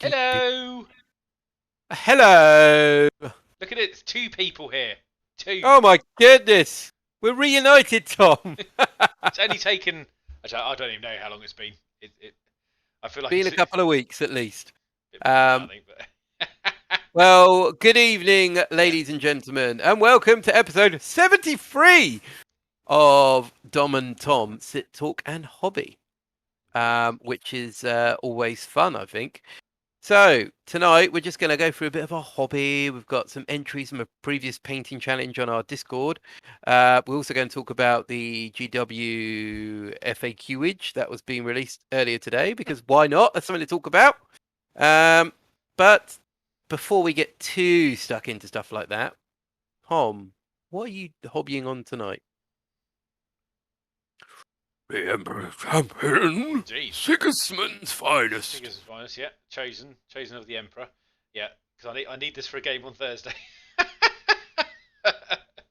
Hello! Hello! Look at it, it's two people here. Two. Oh my goodness! We're reunited, Tom! It's only taken. Actually, I don't even know how long it's been. I feel like Been it's a a couple of weeks at least. bit more than that, I think. But Well, good evening, ladies and gentlemen, and welcome to episode 73 of Dom and Tom Sit, Talk and Hobby, which is always fun, I think. So, tonight we're just going to go through a bit of our hobby. We've got some entries from a previous painting challenge on our Discord. We're also going to talk about the GW FAQage that was being released earlier today, because why not? That's something to talk about. But before we get too stuck into stuff like that, Tom, what are you hobbying on tonight? The Emperor Champion, Jeez. Sigismund's finest. Fingers as finest, yeah. Chosen of the Emperor. Yeah, because I need this for a game on Thursday.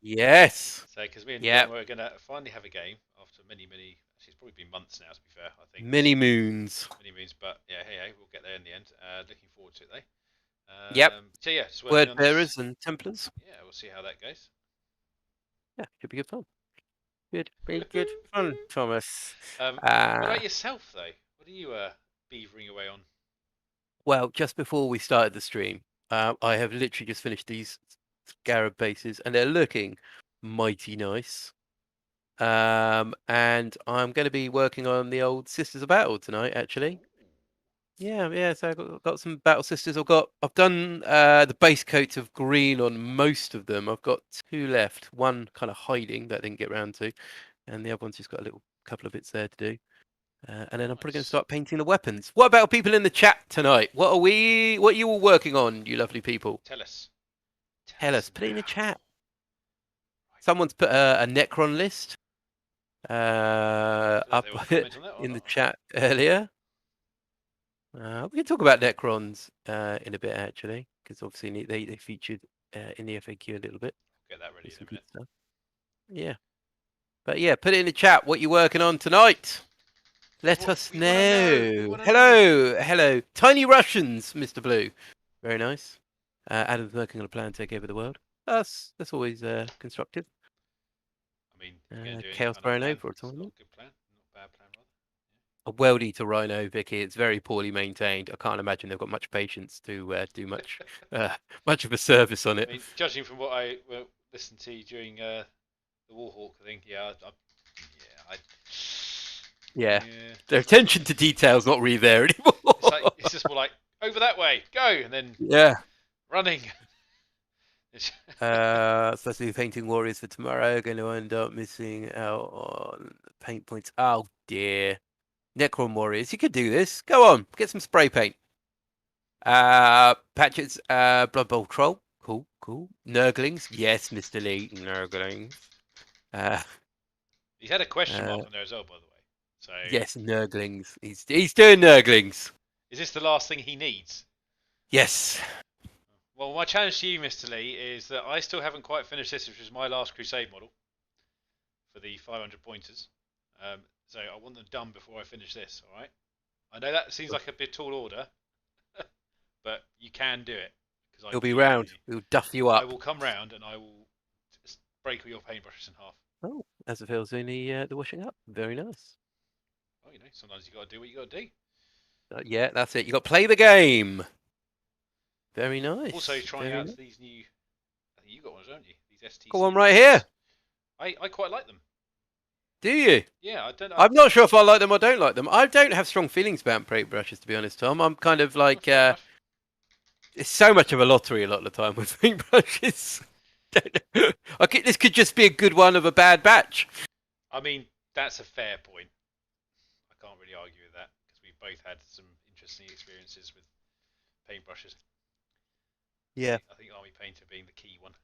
Yes. So, because me and Yep. Dom are going to finally have a game after many. Actually, it's probably been months now, to be fair, I think. Many moons. Many moons, but yeah, hey, we'll get there in the end. Looking forward to it, though. Yep. So, yeah, just working Word on bearers this. and templars. Yeah, we'll see how that goes. Yeah, should be good fun. Good fun, Thomas. What about yourself, though? What are you beavering away on? Well, just before we started the stream, I have literally just finished these scarab bases, and they're looking mighty nice. And I'm going to be working on the old Sisters of Battle tonight, actually. Yeah. So I've got some Battle Sisters. I've done the base coats of green on most of them. I've got two left. One kind of hiding that I didn't get round to, and the other one's just got a little couple of bits there to do. And then I'm probably going to start painting the weapons. What about people in the chat tonight? What are you all working on, you lovely people? Tell us. Tell us. Put it in the chat. Someone's put a Necron list up in the chat earlier. We can talk about Necrons in a bit, actually, because obviously they featured in the FAQ a little bit. Get that ready in a minute. Stuff. Yeah. But yeah, put it in the chat what you're working on tonight. Let us know. Hello. Tiny Russians, Mr. Blue. Very nice. Adam's working on a plan to take over the world. That's always constructive. I mean, Chaos Rhino for a tournament. Good plan. Not a bad plan, rather. A well-eater Rhino, Vicky. It's very poorly maintained. I can't imagine they've got much patience to do much of a service on it. I mean, judging from what I listened to during the Warhawk thing, yeah. Their attention to detail's not really there anymore. It's just more like, over that way, go, and then running. Especially the painting warriors for tomorrow, going to end up missing out on paint points. Oh dear. Necron warriors, you could do this. Go on, get some spray paint. Patches, Blood Bowl Troll. Cool. Nurglings. Yes, Mr. Lee. Nurglings. He's had a question mark on there as well, by the way. So yes, Nurglings. He's doing Nurglings. Is this the last thing he needs? Yes. Well, my challenge to you, Mr. Lee, is that I still haven't quite finished this, which is my last Crusade model for the 500 pointers. So I want them done before I finish this, all right? I know that seems like a bit tall order, but you can do it. He'll be round. He'll duff you up. I will come round and I will break all your paintbrushes in half. Oh, as it feels in the washing up. Very nice. Well, sometimes you got to do what you got to do. Yeah, that's it. You got to play the game. Very nice. Also trying out these new. I think you got ones, don't you? These STC. Got one right here. I quite like them. Do you? Yeah, I don't know. I'm not sure if I like them or don't like them. I don't have strong feelings about paintbrushes, to be honest, Tom. I'm kind of like, it's so much of a lottery a lot of the time with paintbrushes. Okay, this could just be a good one of a bad batch. I mean, that's a fair point. I can't really argue with that because we've both had some interesting experiences with paintbrushes. Yeah. I think Army Painter being the key one.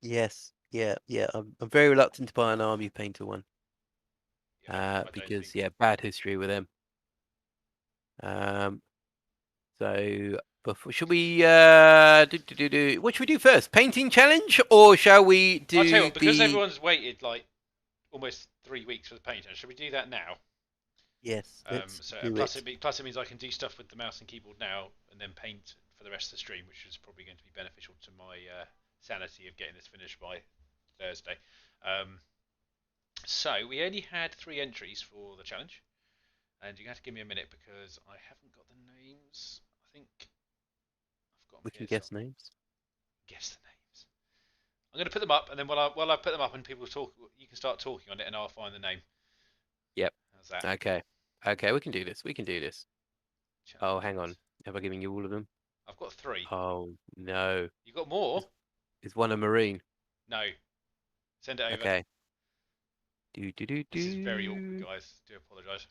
Yes. Yeah. I'm very reluctant to buy an Army Painter one. Because bad history with them. So before, should we what should we do first? Painting challenge, or shall we do? I'll tell you what, because everyone's waited like almost 3 weeks for the painter. Should we do that now? Yes, let's So do plus it. plus it means I can do stuff with the mouse and keyboard now, and then paint for the rest of the stream, which is probably going to be beneficial to my sanity of getting this finished by Thursday. Um, so we only had 3 entries for the challenge, and you have to give me a minute because I haven't got the names. I think I've got them We can here guess somewhere. names. Guess the names. I'm going to put them up, and then while I put them up and people talk, you can start talking on it, and I'll find the name. Yep. How's that? Okay. Okay, we can do this. We can do this. Oh, hang on. Challenges. Have I given you all of them? I've got 3. Oh, no. You got more? Is one a marine? No. Send it over. Okay. Do do do This is very awkward, do. guys. Do apologise.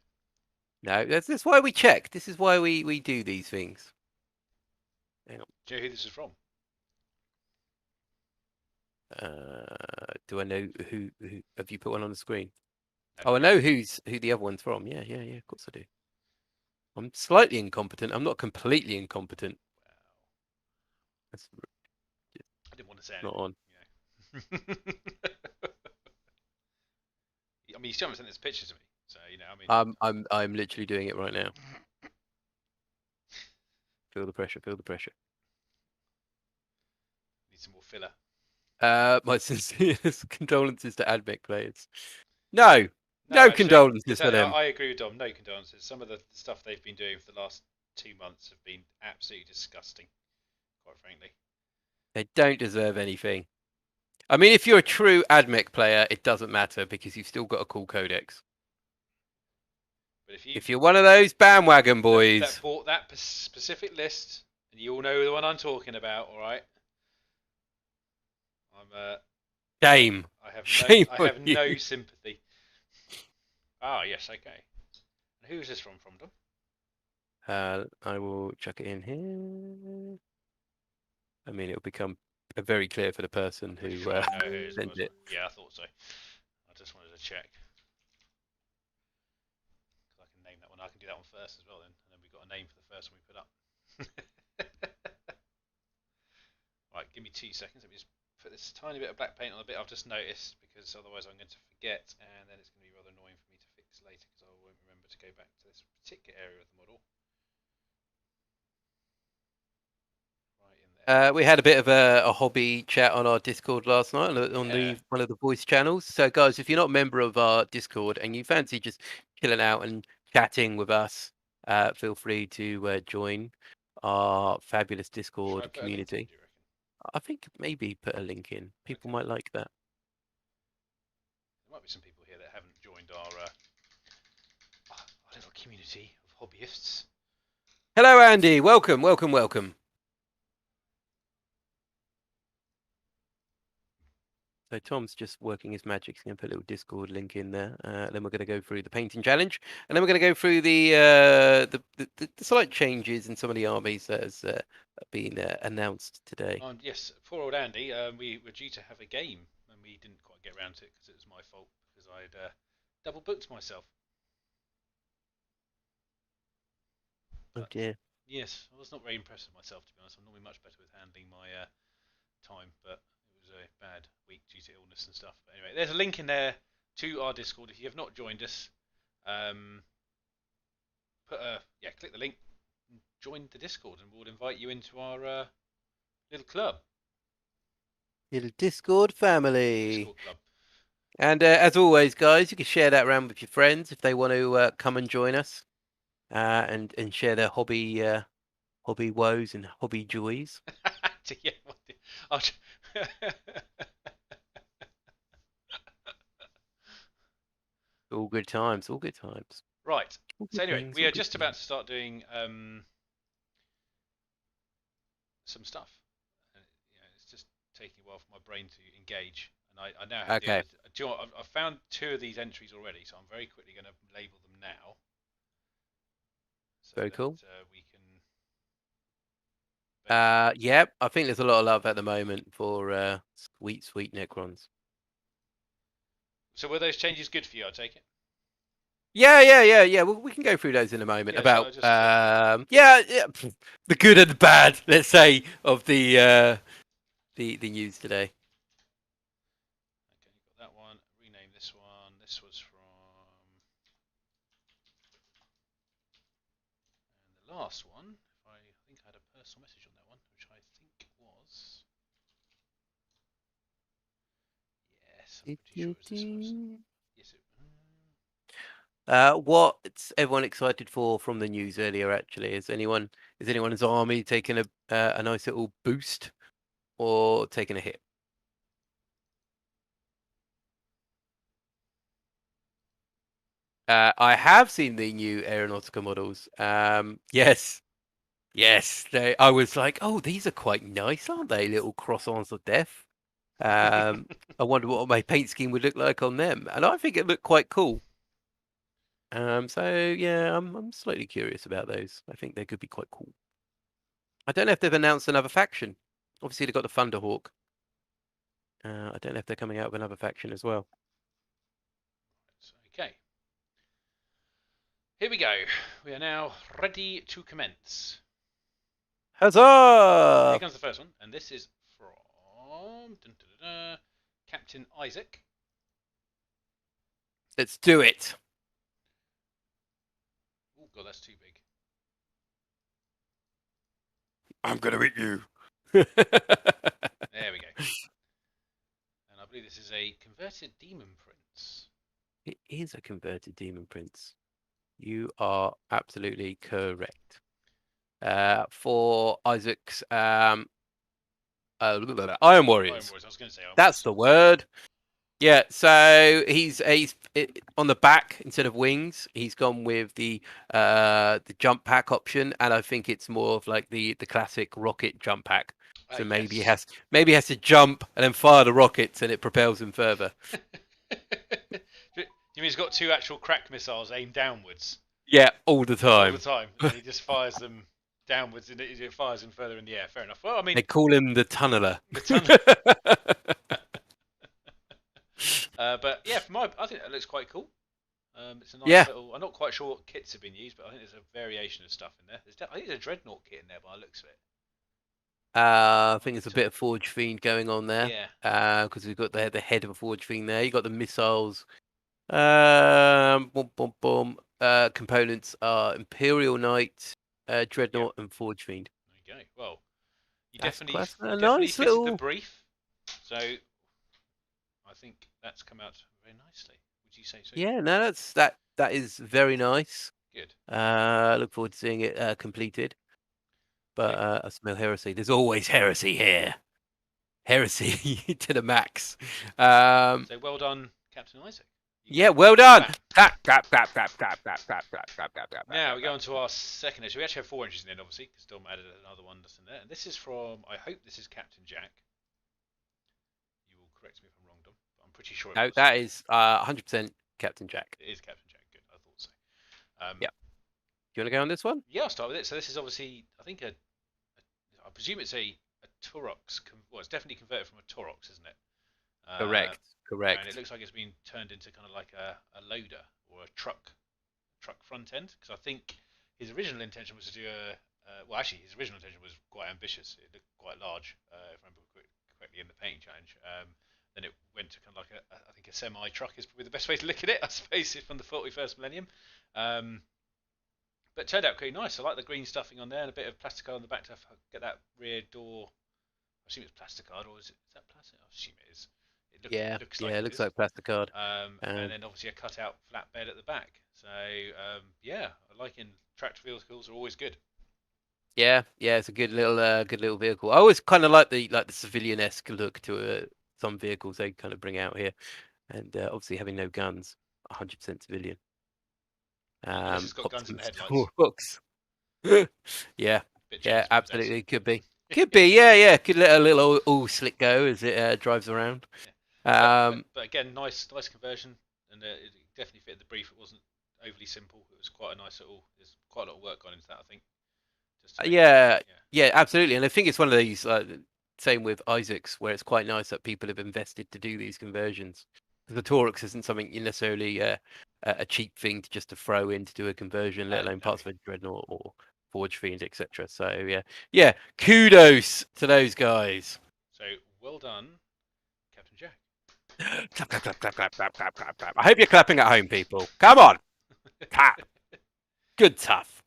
No, that's why we check. This is why we do these things. Hang on. Do you know who this is from? Do I know who have you put one on the screen? No. Oh, I know who the other one's from. Yeah, of course I do. I'm slightly incompetent. I'm not completely incompetent. Wow. That's I didn't want to say not anything. on. You know. I mean, you still haven't sent this picture to me, so you know. I mean, I'm literally doing it right now. Feel the pressure. Feel the pressure. need some more filler. My sincerest condolences to AdMech players. No No, actually, condolences for them. I agree with Dom. No condolences. Some of the stuff they've been doing for the last 2 months have been absolutely disgusting, quite frankly. They don't deserve anything. I mean, if you're a true AdMech player, it doesn't matter because you've still got a cool codex. But If you're one of those bandwagon that boys, bought that specific list, and you all know the one I'm talking about, all right? shame. I have Shame I on have you. no sympathy. Ah, yes, okay. Who is this from, Dom? I will chuck it in here. I mean, it'll become very clear for the person Pretty who sure I know who it is. sent it. Yeah, I thought so. I just wanted to check. Because I can name that one. I can do that one first as well then. And then we've got a name for the first one we put up. Right, give me 2 seconds. Let me just put this tiny bit of black paint on the bit I've just noticed, because otherwise I'm going to forget, and then it's going to be rather annoying for me to fix later because I won't remember to go back to this particular area of the model. Right in there. We had a bit of a hobby chat on our Discord last night on Yeah. one of the voice channels. So, guys, if you're not a member of our Discord and you fancy just chilling out and chatting with us, feel free to join our fabulous Should I Discord put a link in, community. do you reckon? I think maybe put a link in. People Okay. might like that. There might be some people here that haven't joined our little community of hobbyists. Hello, Andy. Welcome, welcome, welcome. So Tom's just working his magic. He's going to put a little Discord link in there. Then we're going to go through the painting challenge, and then we're going to go through the slight changes in some of the armies that has been announced today. Yes, poor old Andy. We were due to have a game, and we didn't quite get around to it because it was my fault, because I'd double booked myself. Oh dear. Yes, I was not very impressed with myself, to be honest. I'm normally much better with handling my time, but it was a bad week due to illness and stuff. But anyway, there's a link in there to our Discord. If you have not joined us, click the link, and join the Discord, and we'll invite you into our little club. Little Discord family. Discord club. And as always, guys, you can share that around with your friends if they want to come and join us, and share their hobby woes and hobby joys. Yeah, All good times. All good times. right. All So good anyway, things, we all are good just about things. to start doing some stuff. It's just taking a while for my brain to engage, and I now have Okay. do you know what? I've found 2 of these entries already, so I'm very quickly going to label them now. So Very cool. We can. Yep. I think there's a lot of love at the moment for sweet necrons. So were those changes good for you? I take it. Yeah. Well, we can go through those in a moment. Yeah, About so I the good and the bad, let's say, of the news today. Okay, got that one. Rename this one. This was from last one, I think I had a personal message on that one, which I think was. Yes, I'm pretty sure it was this person. Yes, What's everyone excited for from the news earlier? Actually, is anyone's army taking a nice little boost or taking a hit? I have seen the new aeronautica models. Yes, yes. I was like, oh, these are quite nice, aren't they? Little croissants of death. I wonder what my paint scheme would look like on them, and I think it looked quite cool. So yeah, I'm slightly curious about those. I think they could be quite cool. I don't know if they've announced another faction. Obviously, they've got the Thunderhawk. I don't know if they're coming out with another faction as well. okay. Here we go. We are now ready to commence. Here Huzzah! comes the first one, and this is from Captain Isaac. Let's do it. Oh god, that's too big. I'm gonna eat you. There we go. And I believe this is a converted demon prince. It is a converted demon prince. You are absolutely correct. For Isaac's Iron Warriors. Iron Warriors. I was going to say Iron That's the word. Yeah, so he's on the back instead of wings. He's gone with the jump pack option, and I think it's more of like the classic rocket jump pack. So maybe yes. he has to jump and then fire the rockets, and it propels him further. You mean he's got two actual crack missiles aimed downwards? Yeah, all the time. All the time, and he just fires them downwards, and it fires them further in the air. Fair enough. Well, I mean, they call him the tunneler. The tunneler. But yeah, I think that looks quite cool. It's a nice little. I'm not quite sure what kits have been used, but I think there's a variation of stuff in there. I think there's a dreadnought kit in there by the looks of it. I think there's a bit of Forge Fiend going on there. Yeah. Because we've got the head of a Forge Fiend there. You got the missiles. Components are Imperial Knight, Dreadnought, and Forge Fiend. There you go. Well, you That's definitely nice fitted little... the brief. So I think that's come out very nicely. Would you say so? Yeah, no, that is very nice. Good. Look forward to seeing it completed. But I smell heresy. There's always heresy here. Heresy to the max. So well done, Captain Isaac. Yeah, well done. Clap. Now we go on to our second issue. We actually have 4 entries in it, obviously, because Dom added another one that's in there. And this is from, I hope this is Captain Jack. You will correct me if I'm wrong, Dom. But I'm pretty sure it was. That is 100% Captain Jack. It is Captain Jack. Good, I thought so. Yeah. Do you want to go on this one? Yeah, I'll start with it. So this is obviously, I think, I presume it's a Taurox. Well, it's definitely converted from a Taurox, isn't it? Correct. And it looks like it's been turned into kind of like a loader or a truck front end. Because I think his original intention was to do his original intention was quite ambitious. It looked quite large, if I remember correctly, in the painting challenge. Then it went to kind of like I think a semi truck is probably the best way to look at it. I suppose from the 41st millennium. But it turned out pretty nice. I like the green stuffing on there and a bit of plastic on the back to get that rear door. I assume it's plasticard, or is that plastic? I assume it is. It looks like plasticard. And then obviously a cut-out flatbed at the back. So I like in tracked vehicles are always good. Yeah, it's a good little vehicle. I always kind of like the civilian-esque look to some vehicles they kind of bring out here, and obviously having no guns, 100% civilian. Unless it's got guns in the headlights. Books. Yeah, absolutely. Could be. Yeah. Could let a little all slick go as it drives around. Yeah. But again, nice conversion, and it definitely fitted the brief. It wasn't overly simple. It was quite a nice little. There's quite a lot of work gone into that, I think. Yeah, absolutely. And I think it's one of these. Same with Isaac's, where it's quite nice that people have invested to do these conversions. The Taurox isn't something you necessarily a cheap thing to throw in to do a conversion, let alone parts of a Dreadnought or Forge Fiend, etc. So yeah, kudos to those guys. So well done, Captain Jack. Clap. I hope you're clapping at home, people. Come on, clap. Good stuff.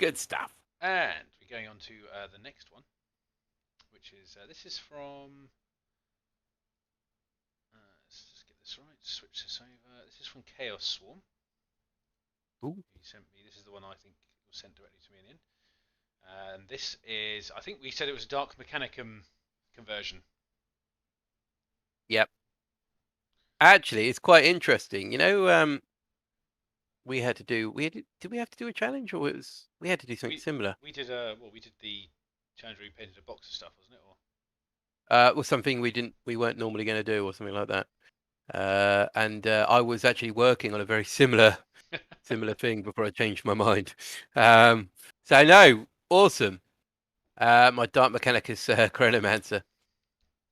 And we're going on to the next one, which is this is from. Let's just get this right. Switch this over. This is from Chaos Swarm. Ooh. He sent me. This is the one I think was sent directly to me in the end. And this is. I think we said it was a Dark Mechanicum conversion. Yep. Actually, it's quite interesting. You know, we had to do. Did we have to do a challenge, or we had to do something similar? We did we did the challenge where we painted a box of stuff, wasn't it? Or Was something we weren't normally going to do, or something like that. And I was actually working on a very similar thing before I changed my mind. So no, awesome. My Dark Mechanicus Chronomancer,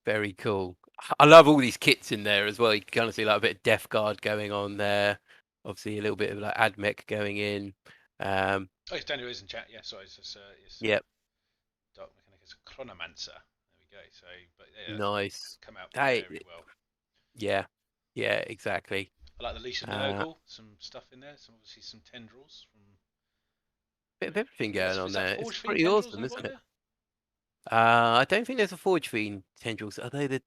very cool. I love all these kits in there as well. You can kind of see like a bit of Death Guard going on there. Obviously, a little bit of like Admech going in. oh, it's Daniel is in chat. Yeah, sorry, it's Yep, Dark Mechanicus Chronomancer. There we go. So, but yeah, nice. come out Hey, very well. yeah, exactly. I like the Leash of Nurgle. Some stuff in there. Obviously some tendrils from. Bit of everything going on Is that there. It's Forge Fiend pretty tendrils awesome, on the isn't bottom it? there? I don't think there's a Forge Fiend tendrils. Are they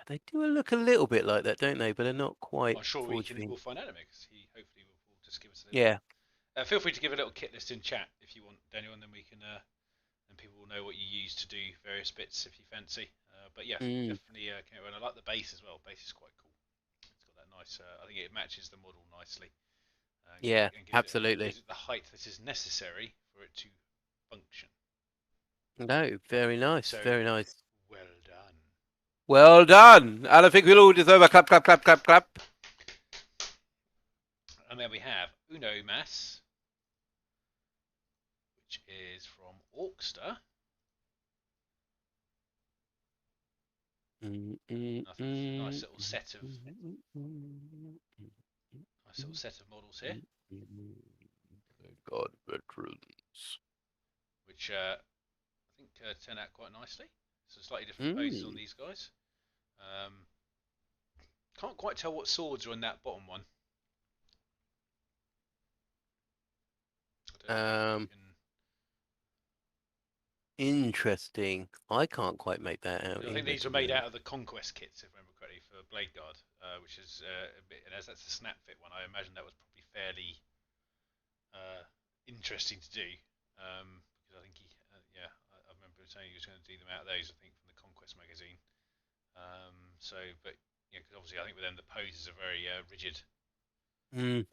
they do look a little bit like that, don't they? But they're not quite I'm sure Forge Fiend. we'll find out because he hopefully will just give us a little. Yeah. Feel free to give a little kit list in chat if you want, Daniel, and then we can and people will know what you use to do various bits if you fancy. But yeah, definitely. And I like the base as well. Base is quite cool. It's got that nice. I think it matches the model nicely. Yeah, absolutely. absolutely. Gives it the height that is necessary for it to function. No, very nice, So, very nice. well done. Well done. And I think we'll all deserve a clap, clap, clap, clap, clap. And then we have Uno Mass, which is from Orkster. I think it's a nice little set of models here. God, veterans. Which I think turn out quite nicely. So slightly different poses on these guys. Can't quite tell what swords are on that bottom one. Interesting. I can't quite make that out. I think these are made out of the Conquest kits, if I remember correctly, for Blade Guard, which is a bit. And as that's a snap fit one, I imagine that was probably fairly interesting to do. Because I think I remember saying he was going to do them out of those. I think from the Conquest magazine. But because obviously I think with them the poses are very rigid. In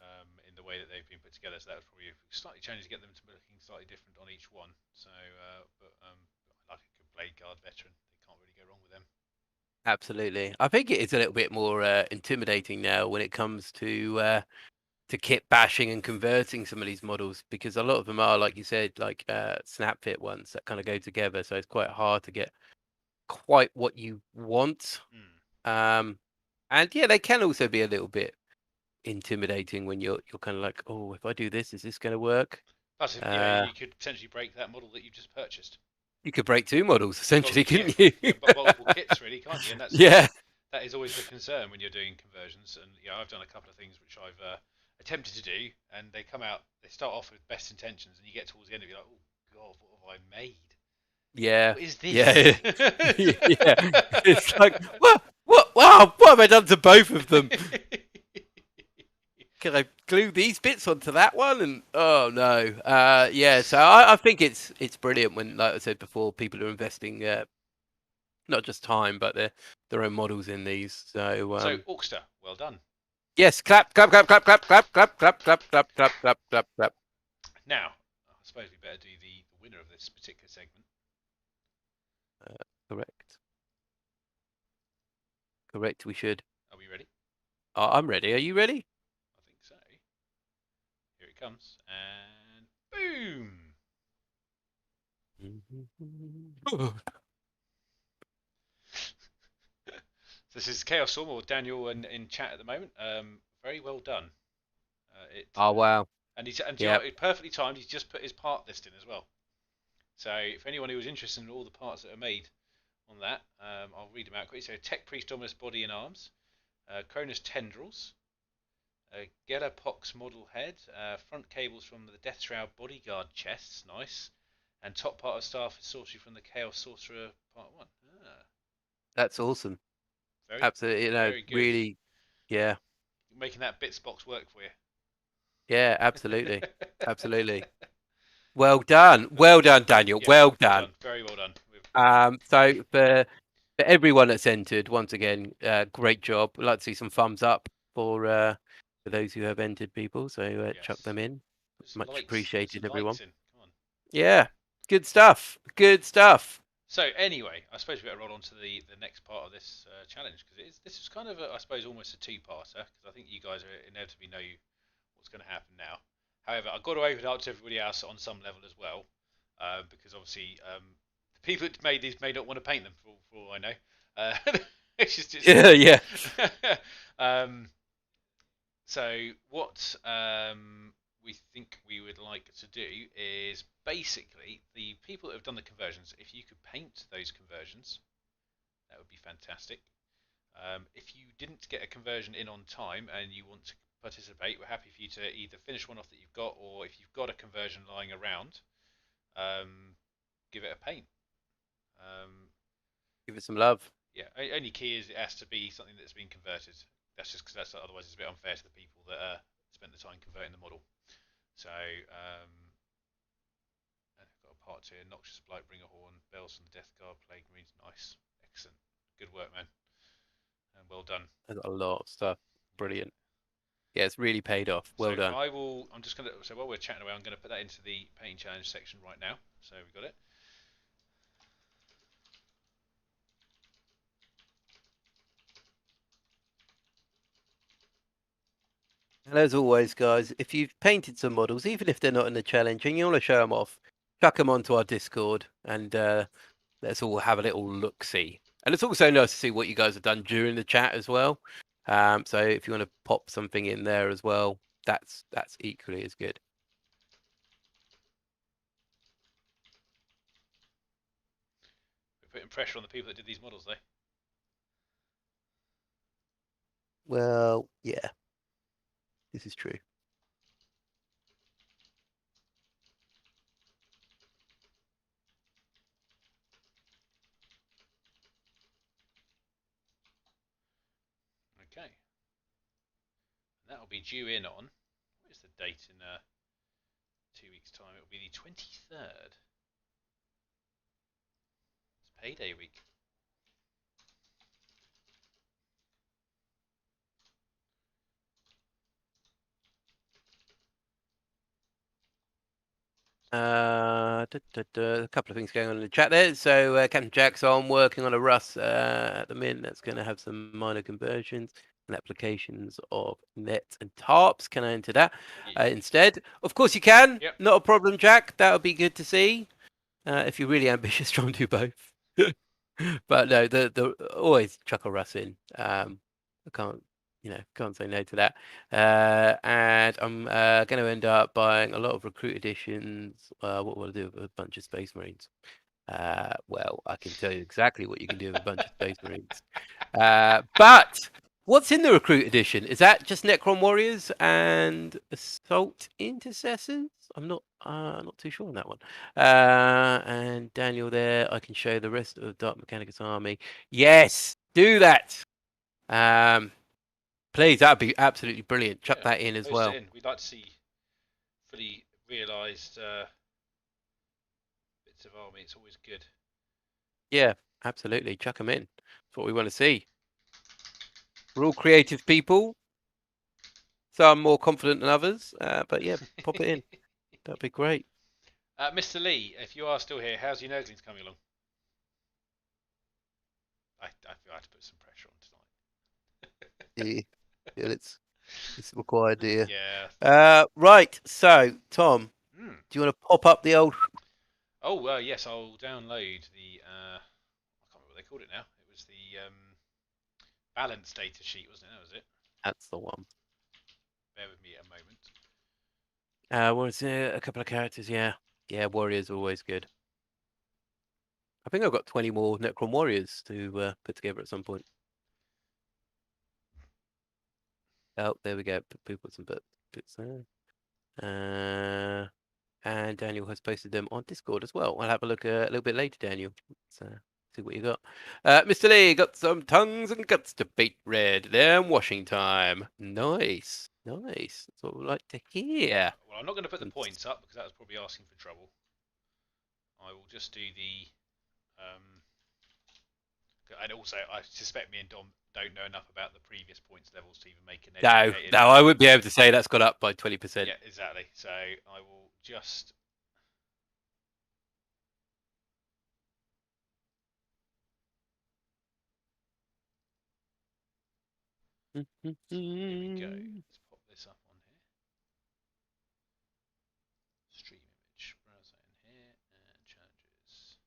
the way that they've been put together, so that was probably slightly challenging to get them to be looking slightly different on each one. So, but I like a good Blade Guard veteran. They can't really go wrong with them. Absolutely, I think it is a little bit more intimidating now when it comes to kit bashing and converting some of these models, because a lot of them are, like you said, like snap fit ones that kind of go together. So it's quite hard to get quite what you want. And yeah, they can also be a little bit intimidating when you're kind of like, oh, if I do this, is this going to work? Plus, you could potentially break that model that you've just purchased. You could break two models essentially, couldn't you? But multiple kits, really, can't you? And that's that is always the concern when you're doing conversions. And I've done a couple of things which I've attempted to do, and they come out. They start off with best intentions, and you get towards the end of it, you're like, oh god, what have I made? Yeah. What is this? Yeah. It's like, what? Wow, what have I done to both of them? Can I glue these bits onto that one? And oh no, yeah. So I think it's brilliant when, like I said before, people are investing not just time but their own models in these. So Orkster, well done. Yes, clap, clap, clap, clap, clap, clap, clap, clap, clap, clap, clap, clap, clap, clap. Now, I suppose we better do the winner of this particular segment. Correct. Correct. We should. Are we ready? I'm ready. Are you ready? I think so. Here it comes, and boom! This is Chaos Storm, or Daniel in chat at the moment. Very well done. Oh wow! And you know, perfectly timed. He's just put his part list in as well. So if anyone who was interested in all the parts that are made on that, I'll read them out quickly. So Tech Priest Dominus Body and Arms, Cronus Tendrils, Gelapox model head, front cables from the Death Shroud bodyguard chests, nice, and top part of staff is sorcery from the Chaos Sorcerer Part 1. Ah, That's awesome. very, Absolutely, very good. really, yeah, Making that bits box work for you. yeah, absolutely, absolutely. Well done, Daniel. Yeah, Well well done. done, very well done. So for everyone that's entered, once again, great job. I'd like to see some thumbs up for those who have entered, people. So chuck Yes, them in. put some Much likes, put some appreciated, everyone. likes in. Come on. Yeah, good stuff. Good stuff. So anyway, I suppose we better roll on to the next part of this challenge because this is kind of I suppose almost a two-parter because I think you guys are inevitably know what's going to happen now. However, I've got to open it up to everybody else on some level as well because obviously the people that made these may not want to paint them for all I know. It's just Yeah, yeah. um, so what we think we would like to do is basically the people that have done the conversions. If you could paint those conversions, that would be fantastic. If you didn't get a conversion in on time and you want to participate, we're happy for you to either finish one off that you've got, or if you've got a conversion lying around, give it a paint. Um, Give it some love. yeah, only key is it has to be something that's been converted. That's just because otherwise it's a bit unfair to the people that spent the time converting the model. So, and I've got a part here: Noxious Blight, Bringer Horn, Bells from the Death Guard, Plague Marines. Nice, excellent, good work, man, and well done. I got a lot of stuff. Brilliant. Yeah, it's really paid off. So Well done. I'm just gonna. So while we're chatting away, I'm gonna put that into the painting challenge section right now. So we've got it. And as always, guys, if you've painted some models, even if they're not in the challenge, and you want to show them off, chuck them onto our Discord, and let's all have a little look-see. And it's also nice to see what you guys have done during the chat as well. So if you want to pop something in there as well, that's equally as good. We're putting pressure on the people that did these models, though. Well, yeah, this is true. Okay. That'll be due in on. What is the date in 2 weeks' time? It'll be the 23rd. It's payday week. A couple of things going on in the chat there. So Captain Jack's on working on a Russ at the minute. That's going to have some minor conversions and applications of nets and tarps. Can I enter that instead? Of course you can. Yep. Not a problem, Jack. That would be good to see. If you're really ambitious, try and do both. But no, the always chuck a Russ in. I can't say no to that. And I'm going to end up buying a lot of recruit editions. What will I do with a bunch of Space Marines? Well, I can tell you exactly what you can do with a bunch of Space Marines. But what's in the recruit edition? Is that just Necron Warriors and Assault Intercessors? I'm not too sure on that one. And Daniel there, I can show the rest of Dark Mechanicus army. Yes, do that. Please, that'd be absolutely brilliant. Chuck that in as well. We'd like to see fully realised bits of army. It's always good. Yeah, absolutely. Chuck them in. That's what we want to see. We're all creative people. Some more confident than others. But yeah, pop it in. That'd be great. Mr. Lee, if you are still here, how's your nurglings coming along? I feel I have to put some pressure on tonight. Yeah, it's required, dear. Yeah. Right. So, Tom, do you want to pop up the old? Oh, yes. I'll download the. I can't remember what they called it now. It was the balance data sheet, wasn't it? That was it. That's the one. Bear with me a moment. Was a couple of characters? Yeah, Warriors always good. I think I've got 20 more Necron Warriors to put together at some point. Oh, there we go. People put some bits there. And Daniel has posted them on Discord as well. I'll have a look a little bit later, Daniel. Let's see what you got. Mr. Lee, got some tongues and guts to beat red. Then washing time. Nice. Nice. That's what we like to hear. Well, I'm not going to put the points up because that was probably asking for trouble. I will just do the... and also, I suspect me and Dom don't know enough about the previous points levels to even make an educated... No, I wouldn't be able to say that's gone up by 20%. Yeah, exactly. So I will just... So here we go. Let's pop this up on here. Stream image, browse that in here, and challenges.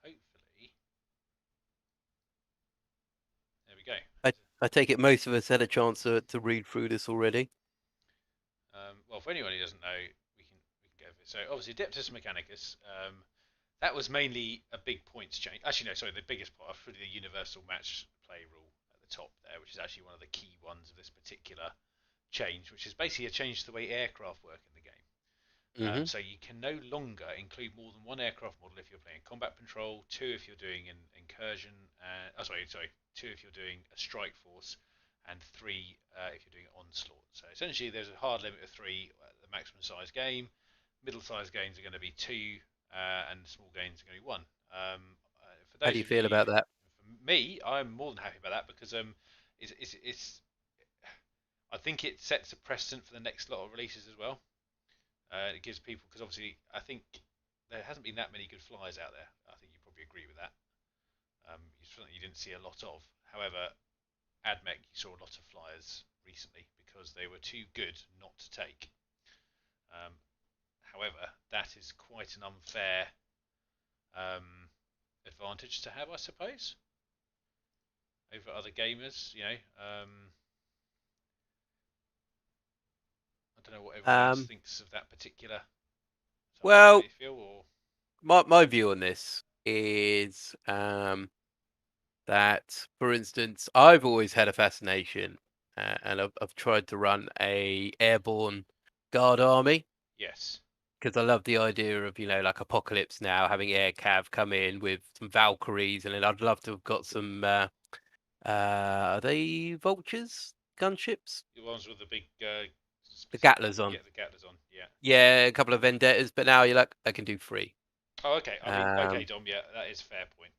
Hopefully, there we go. I take it most of us had a chance to read through this already. Well, for anyone who doesn't know, we can go over it. So obviously, Adeptus Mechanicus. That was mainly a big points change. Actually, no, sorry, the biggest part, really the universal match play rule at the top there, which is actually one of the key ones of this particular change, which is basically a change to the way aircraft work in the game. So you can no longer include more than one aircraft model if you're playing combat patrol, two if you're doing an incursion, two if you're doing a strike force, and three if you're doing onslaught. So essentially, there's a hard limit of three at the maximum size game. Middle size games are going to be two, and small games are going to be one. How do you feel about that? For me, I'm more than happy about that because it's I think it sets a precedent for the next lot of releases as well. It gives people, because obviously I think there hasn't been that many good flyers out there. I think you probably agree with that. Something you didn't see a lot of. However, AdMech, you saw a lot of flyers recently because they were too good not to take. However, that is quite an unfair advantage to have, I suppose, over other gamers. I don't know what everyone else thinks of that particular. Well, feel, or... my view on this is that, for instance, I've always had a fascination, and I've tried to run a airborne guard army. Yes. Because I love the idea of, like Apocalypse now, having air cav come in with some Valkyries, and then I'd love to have got some, are they Vultures? Gunships? The ones with the big... the Gattlers on. Yeah, the Gattlers on, yeah. Yeah, a couple of Vendettas, but now you're like, I can do 3. Oh, okay. Okay, Dom, yeah, that is a fair point,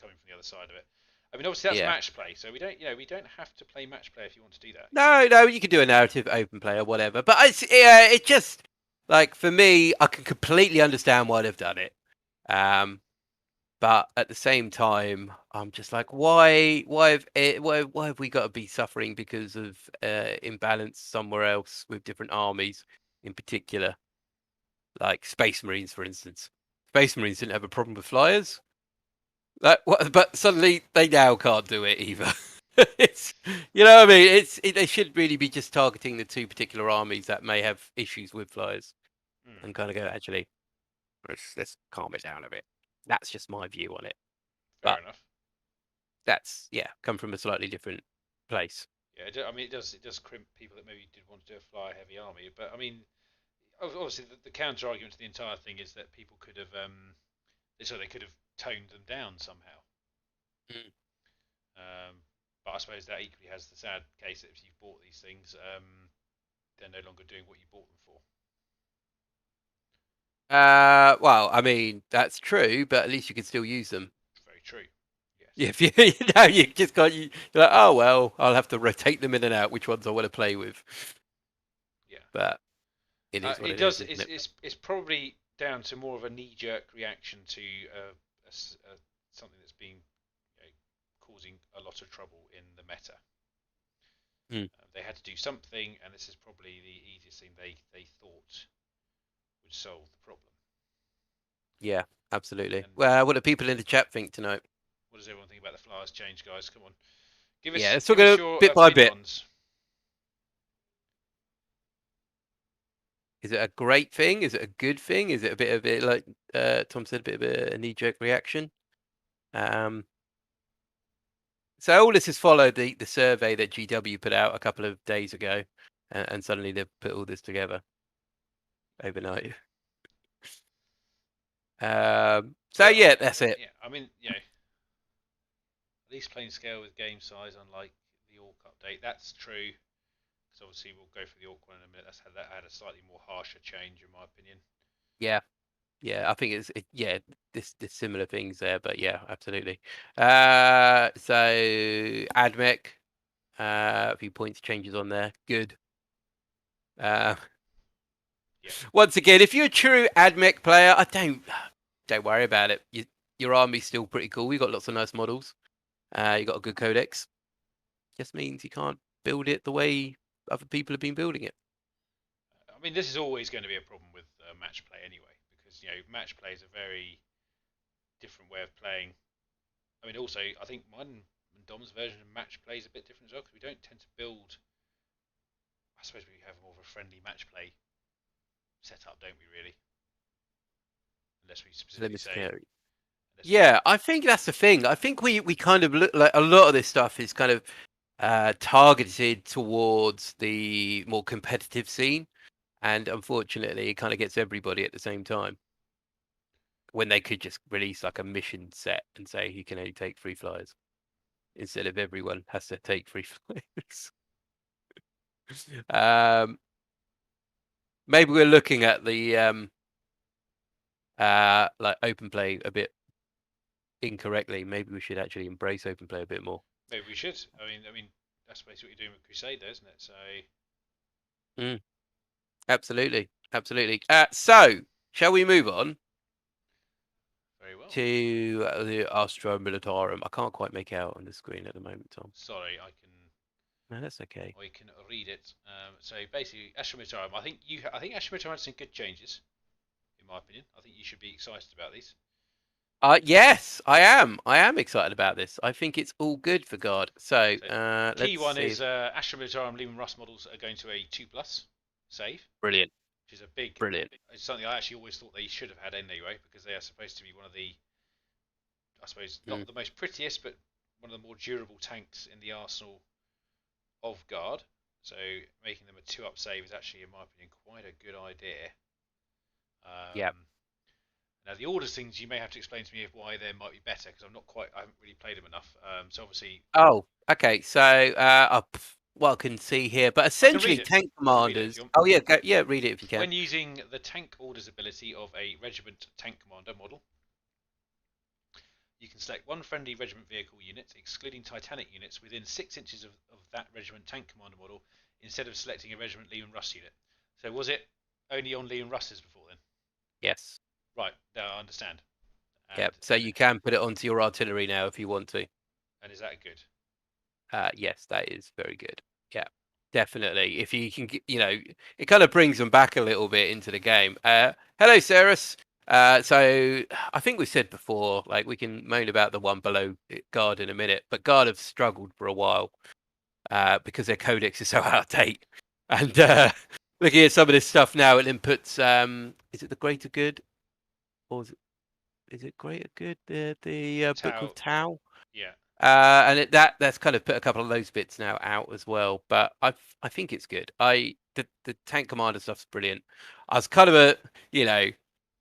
coming from the other side of it. I mean, obviously that's match play, so we don't have to play match play if you want to do that. No, you can do a narrative open play or whatever. But it just, like, for me, I can completely understand why they've done it. But at the same time, I'm just like, why have we got to be suffering because of imbalance somewhere else with different armies in particular? Like Space Marines, for instance. Space Marines didn't have a problem with flyers. But suddenly they now can't do it either. It's, what I mean? They should really be just targeting the two particular armies that may have issues with flyers, and kind of go, actually, let's calm it down a bit. That's just my view on it. Fair enough. That's come from a slightly different place. Yeah, I mean, it does crimp people that maybe did want to do a flyer heavy army, but I mean, obviously the counter argument to the entire thing is that people could have they could have toned them down somehow. But I suppose that equally has the sad case that if you've bought these things, they're no longer doing what you bought them for. Well, I mean, that's true, but at least you can still use them. Very true. Yes. If you just got you're like, oh well, I'll have to rotate them in and out. Which ones I want to play with. Yeah. But it is what it does. It's probably down to more of a knee-jerk reaction to something that's been causing a lot of trouble in the meta. They had to do something, and this is probably the easiest thing they thought would solve the problem. Yeah, absolutely. Well, what do people in the chat think tonight? What does everyone think about the flyers change, guys? Come on, give us. Yeah, let's talk about bit by bit. Is it a great thing? Is it a good thing? Is it a bit like Tom said, a bit of a knee-jerk reaction? So all this has followed the survey that GW put out a couple of days ago, and suddenly they've put all this together overnight. So But yeah, that's it. yeah, I mean, at least playing scale with game size, unlike the Orc update. That's true. Because obviously we'll go for the Orc one in a minute. That had a slightly more harsher change, in my opinion. Yeah, yeah. I think yeah. This similar things there, but yeah, absolutely. So AdMech, a few points changes on there. Good. Uh, Yeah. Once again, if you're a true AdMech player, don't worry about it. Your army's still pretty cool. You got lots of nice models. You got a good codex. Just means you can't build it the way other people have been building it. I mean, this is always going to be a problem with match play anyway, because match play is a very different way of playing. I mean, also I think mine and Dom's version of match play is a bit different as well, because we don't tend to build. I suppose we have more of a friendly match play setup, don't we? Really, unless we specifically say. Yeah, I think that's the thing. I think we kind of look like a lot of this stuff is kind of targeted towards the more competitive scene, and unfortunately, it kind of gets everybody at the same time. When they could just release like a mission set and say you can only take 3 flyers instead of everyone has to take 3 flyers. Maybe we're looking at the like open play a bit incorrectly. Maybe we should actually embrace open play a bit more. Maybe we should. I mean, that's basically what you're doing with Crusader, isn't it? So. Absolutely, absolutely. So, shall we move on Very well. to the Astra Militarum? I can't quite make out on the screen at the moment, Tom. Sorry, I can. No, that's okay. I can read it. So basically, Astra Militarum. I think Astra Militarum had some good changes, in my opinion. I think you should be excited about these. Yes, I am. I am excited about this. I think it's all good for God. So, key let's one see. is Astra Militarum Lehman Russ models are going to a 2+ save. Brilliant. Which is a big. Brilliant. It's something I actually always thought they should have had anyway, because they are supposed to be one of the, I suppose, not the most prettiest, but one of the more durable tanks in the arsenal of Guard. So making them a 2+ save is actually, in my opinion, quite a good idea. Yeah. Now the orders things you may have to explain to me why they might be better, because I haven't really played them enough. So obviously. Oh, okay. So, I can see here, but essentially tank commanders. Oh yeah, read it if you can. When using the tank orders ability of a regiment tank commander model, you can select one friendly regiment vehicle unit, excluding Titanic units, within 6 inches of that regiment tank commander model, instead of selecting a regiment Lehman Russ unit. So was it only on Lehman Russes before then? Yes. Right, now I understand. Yeah, so you can put it onto your artillery now if you want to. And is that good? Yes, that is very good. Yeah, definitely. If you can, it kind of brings them back a little bit into the game. Hello, Ceres. So I think we said before, like we can moan about the one below Guard in a minute, but Guard have struggled for a while because their codex is so out of date. And looking at some of this stuff now, it inputs. Is it the Greater Good, or is it Greater Good? The book of Tau. Yeah. And that's kind of put a couple of those bits now out as well. But I think it's good. The tank commander stuff's brilliant. I was kind of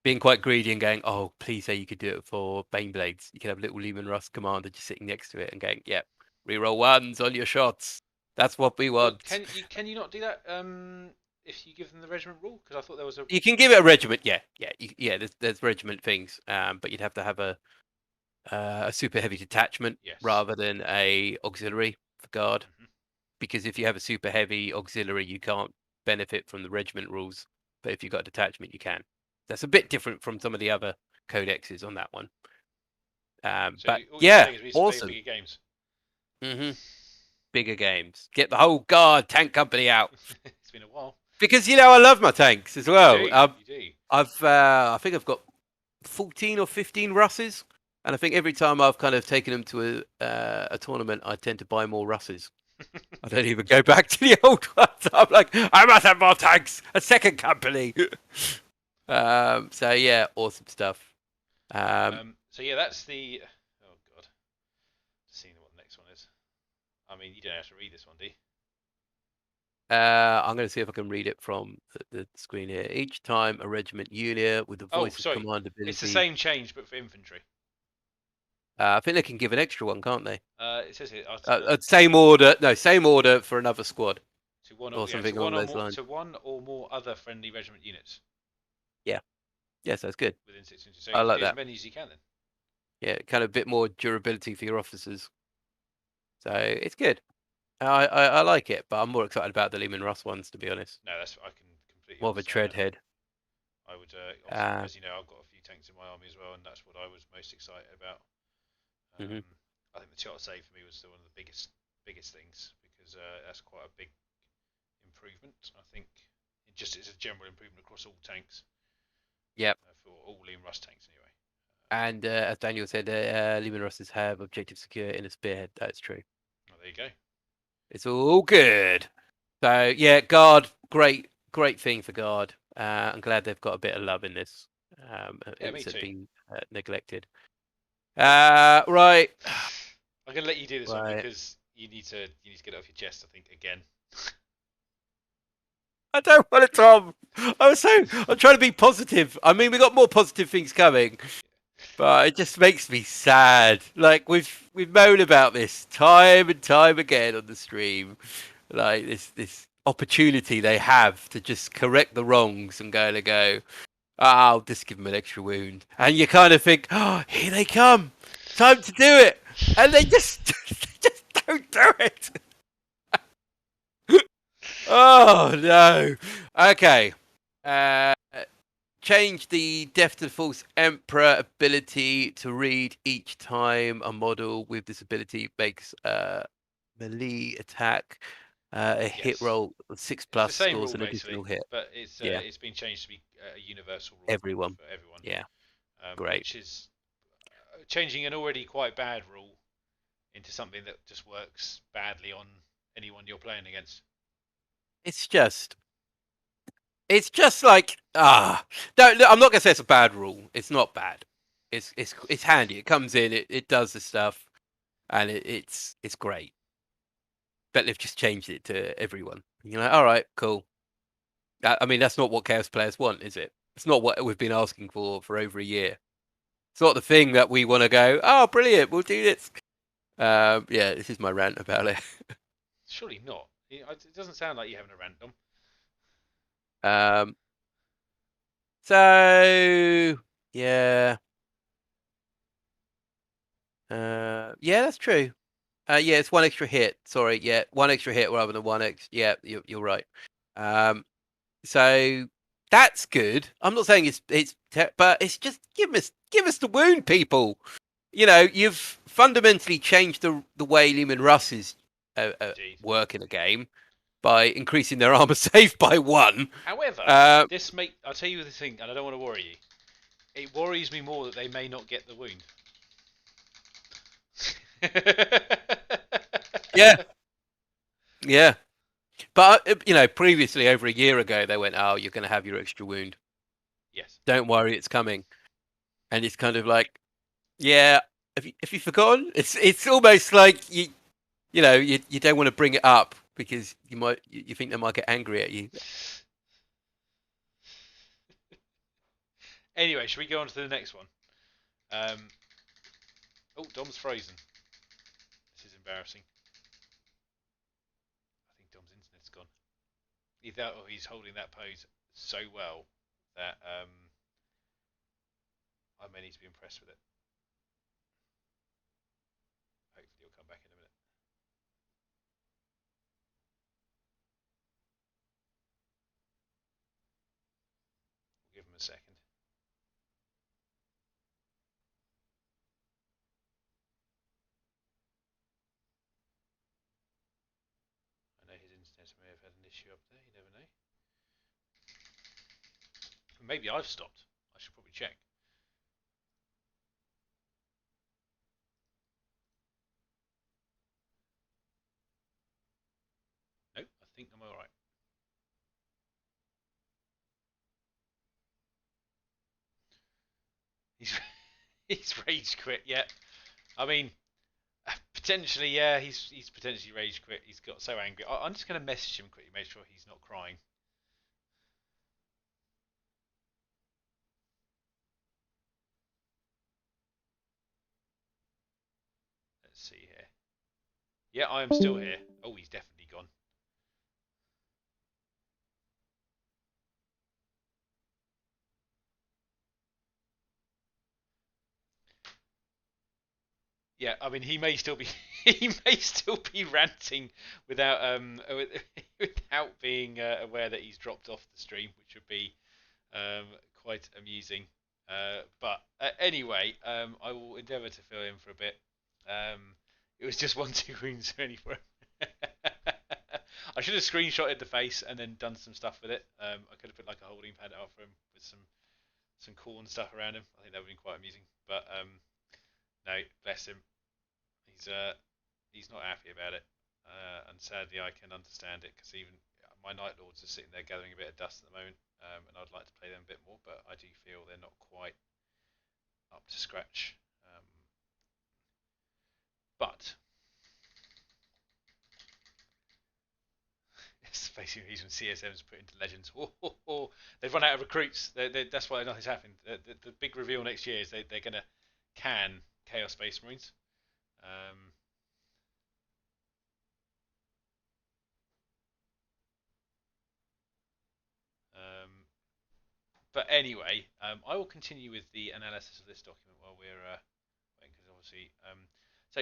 being quite greedy and going, oh, please say you could do it for Baneblades. You could have little Lehman Russ commander just sitting next to it and going, yep, reroll 1s on your shots. That's what we want. Well, can you not do that if you give them the regiment rule? Because I thought there was a. You can give it a regiment, yeah. There's regiment things, but you'd have to have a super heavy detachment rather than a auxiliary for Guard. Because if you have a super heavy auxiliary, you can't benefit from the regiment rules. But if you've got a detachment, you can. That's a bit different from some of the other codexes on that one. But yeah, awesome. Bigger games. Bigger games. Get the whole Guard tank company out. It's been a while. Because I love my tanks as well. You do. I think I've got 14 or 15 Russes. And I think every time I've kind of taken them to a tournament, I tend to buy more Russes. I don't even go back to the old ones. I'm like, I must have more tanks. A second company. So yeah, awesome stuff. So yeah, that's the. Oh god, just seeing what the next one is. I mean, you don't have to read this one, do you? I'm going to see if I can read it from the screen here. Each time a regiment unit with the Oh, voice of sorry. command It's the ability. same change, but for infantry. I think they can give an extra one, can't they? It says here Same order. No, same order for another squad to one or or something along those lines. to one or more other friendly regiment units Yeah. Yes, that's good. within 6 inches. So I you can like do as that. many as you can then. Yeah, kind of a bit more durability for your officers. So it's good. I like it, but I'm more excited about the Lehman Russ ones, to be honest. No, I can completely More of a understand tread that. head. I would obviously, Uh, as you know, I've got a few tanks in my army as well, and that's what I was most excited about. mhm. I think the shot save for me was one of the biggest things because that's quite a big improvement. I think it just is a general improvement across all tanks. Yep. For all Liam Russ tanks anyway. And as Daniel said, Lehman Russes have objective secure in a spearhead. That's true. Oh, there you go. It's all good. So yeah, guard, great thing for guard. I'm glad they've got a bit of love in this. Yeah, me Instead of too. being neglected. Right. I'm gonna let you do this one Right. because you need to get it off your chest. I think again. I don't want it, Tom. I'm trying to be positive. I mean, we got more positive things coming, but it just makes me sad. Like we've moaned about this time and time again on the stream. Like this opportunity they have to just correct the wrongs and go, oh, I'll just give them an extra wound. And you kind of think, oh, here they come. Time to do it. And they just, they just don't do it. Oh, no. Okay. Uh, change the Death to the False Emperor ability to read each time a model with this ability makes a melee attack. A hit Yes, roll of 6 it's the plus same scores rule an basically, additional hit. but Yeah, it's been changed to be a universal rule everyone. for everyone, Yeah, great. which is changing an already quite bad rule into something that just works badly on anyone you're playing against. It's just like no, I'm not gonna say it's a bad rule. It's not bad. It's handy. It comes in. It does the stuff, and it's great. But they've just changed it to everyone. You're like, all right, cool. I mean, that's not what Chaos players want, is it? It's not what we've been asking for over a year. It's not the thing that we want to go. Oh, brilliant! We'll do this. Yeah, this is my rant about it. Surely not. It doesn't sound like you having a random. Um, so yeah, yeah, that's true. Yeah, it's one extra hit. Sorry, yeah, one extra hit rather than one X. Yeah, you're right. So that's good. I'm not saying but it's just give us the wound, people. You know, you've fundamentally changed the way Lehman Russes work in a game by increasing their armor save by 1. However, I'll tell you the thing, and I don't want to worry you. It worries me more that they may not get the wound. Yeah, yeah. But you know, previously over a year ago, they went, "Oh, you're going to have your extra wound. Yes. Don't worry, it's coming." And it's kind of like, yeah, have you forgotten? It's almost like you know you don't want to bring it up because you think they might get angry at you. Anyway, should we go on to the next one? Oh, Dom's frozen. This is embarrassing. I think Dom's internet's gone. Either or he's holding that pose so well that I may need to be impressed with it. Hopefully he'll come back in a minute. We'll give him a second. I know his internet may have had an issue up there, you never know. Maybe I've stopped. I should probably check. No, I think I'm alright. He's rage quit, yeah. I mean, Potentially, yeah, he's potentially rage quit. He's got so angry. I'm just going to message him quickly, make sure he's not crying. Let's see here. Yeah, I am still here. Oh, he's definitely gone. Yeah, I mean, he may still be he may still be ranting without being aware that he's dropped off the stream, which would be um, quite amusing. But anyway, I will endeavour to fill in for a bit. It was just 1-2 wounds only for him. I should have screenshotted the face and then done some stuff with it. I could have put like a holding pad out for him with some corn stuff around him. I think that would have been quite amusing. But no, bless him. He's not happy about it, and sadly I can understand it because even my Night Lords are sitting there gathering a bit of dust at the moment, and I'd like to play them a bit more, but I do feel they're not quite up to scratch. But it's basically the reason CSM's put into Legends. They've run out of recruits. That's why nothing's happened. The big reveal next year is they're going to can Chaos Space Marines. But anyway, I will continue with the analysis of this document while we're waiting, because obviously, so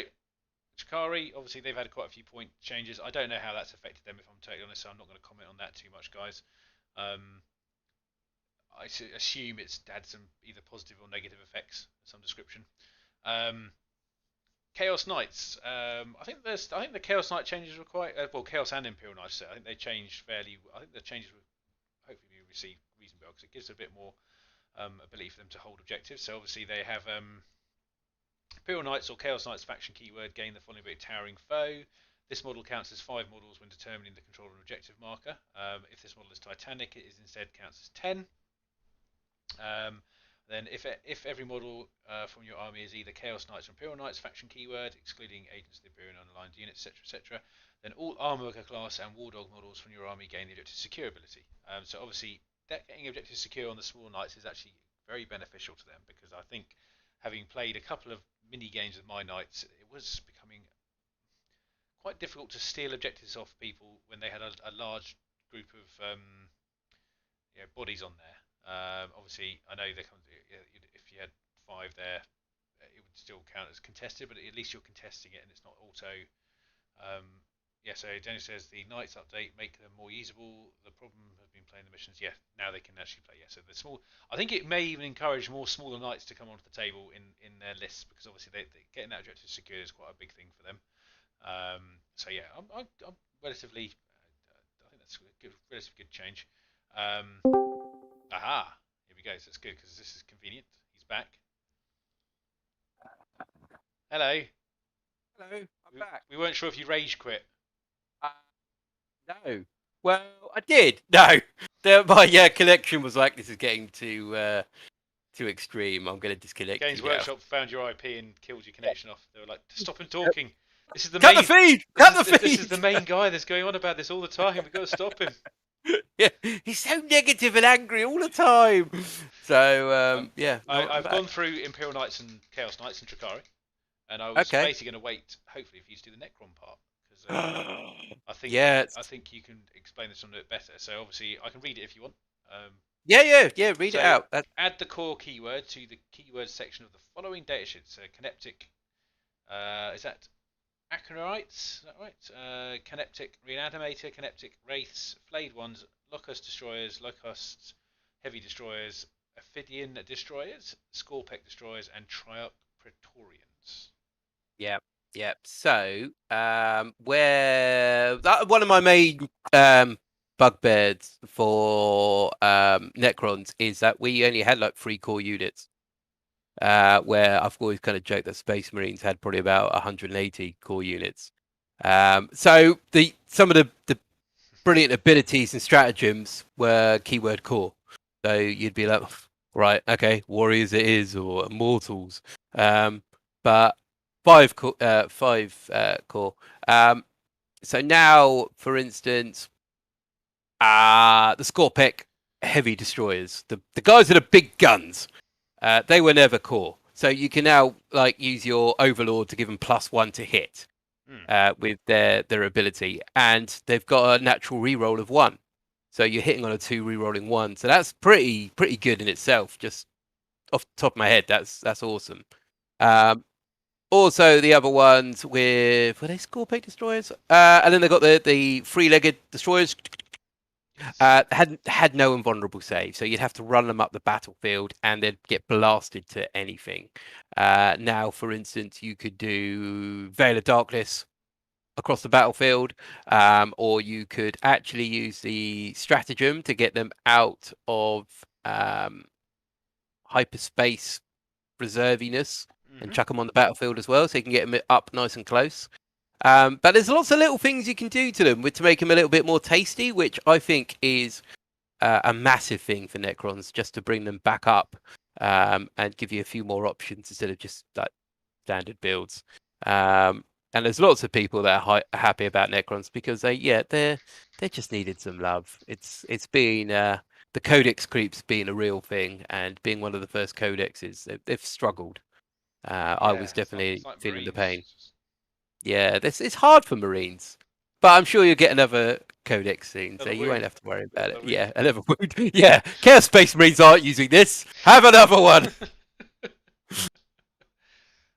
Chikari, obviously they've had quite a few point changes. I don't know how that's affected them, if I'm totally honest, so I'm not going to comment on that too much, guys. I assume it's had some either positive or negative effects of some description. Chaos Knights. I think the Chaos Knight changes were quite well. Chaos and Imperial Knights. I think they changed fairly. I think the changes were hopefully be received reasonably well because it gives a bit more ability for them to hold objectives. So obviously they have Imperial Knights or Chaos Knights faction keyword gain the following ability: Towering Foe. This model counts as 5 models when determining the control and objective marker. If this model is Titanic, it is instead counts as 10. Then if every model from your army is either Chaos Knights or Imperial Knights faction keyword, excluding agents of the Imperial and aligned units, etc., then all armor class and war dog models from your army gain the objective secure ability. So obviously, getting objective secure on the small knights is actually very beneficial to them, because I think, having played a couple of mini games with my knights, it was becoming quite difficult to steal objectives off people when they had a large group of bodies on there. Obviously, I know if you had 5 there, it would still count as contested, but at least you're contesting it and it's not auto. So Dennis says the Knights update make them more usable. The problem has been playing the missions. Yeah, now they can actually play. Yeah, so the small. I think it may even encourage more smaller Knights to come onto the table in their lists, because obviously getting that objective secured is quite a big thing for them. So yeah, I'm relatively. I think that's a relatively good change. Aha! Here we go. So it's good because this is convenient. He's back. Hello. Hello, I'm back. We weren't sure if you rage quit. No. Well, I did. No. My connection was like, this is getting too extreme. I'm going to disconnect. Games Workshop found your IP and killed your connection off. They were like, stop him talking. This is the Cut main. The feed. Cut the feed. This is the main guy that's going on about this all the time. We've got to stop him. Yeah, he's so negative and angry all the time. So I've gone through Imperial Knights and Chaos Knights and Trakari, and I was basically going to wait, hopefully, for you to do the Necron part, because I think you can explain this a bit better. So obviously, I can read it if you want. Read it out. Add the core keyword to the keyword section of the following datasheet. So Caneptic, is that Acronites? Is that right? Caneptic Reanimator, Caneptic Wraiths, Flayed Ones, Locust Destroyers, Locusts, Heavy Destroyers, Ophidian Destroyers, Scorpec Destroyers, and Triarch Praetorians. Yep. So, where one of my main bugbears for Necrons is that we only had like 3 core units. Where I've always kind of joked that Space Marines had probably about 180 core units. So some of the brilliant abilities and stratagems were keyword core. So you'd be like, right, okay, warriors it is, or immortals. But 5 core. So now, for instance, the score pick heavy destroyers, the guys that are big guns, they were never core. So you can now like use your overlord to give them +1 to hit with their ability, and they've got a natural reroll of 1. So you're hitting on a 2, rerolling 1. So that's pretty good in itself. Just off the top of my head, that's awesome. Also, the other ones were they score pick destroyers? And then they got the 3-legged destroyers. Had no invulnerable save, so you'd have to run them up the battlefield and they'd get blasted to anything. Now, for instance, you could do Veil of Darkness across the battlefield, or you could actually use the stratagem to get them out of hyperspace reserviness and chuck them on the battlefield as well, so you can get them up nice and close. But there's lots of little things you can do to them to make them a little bit more tasty, which I think is a massive thing for Necrons, just to bring them back up and give you a few more options instead of just like standard builds. And there's lots of people that are happy about Necrons because they just needed some love. It's been the codex creep's been a real thing, and being one of the first codexes, they've struggled. I was definitely like feeling the Marines. pain. Yeah, it's hard for Marines, but I'm sure you'll get another codex soon, so you won't have to worry about it. Yeah, another wound. Yeah, Chaos Space Marines aren't using this. Have another one.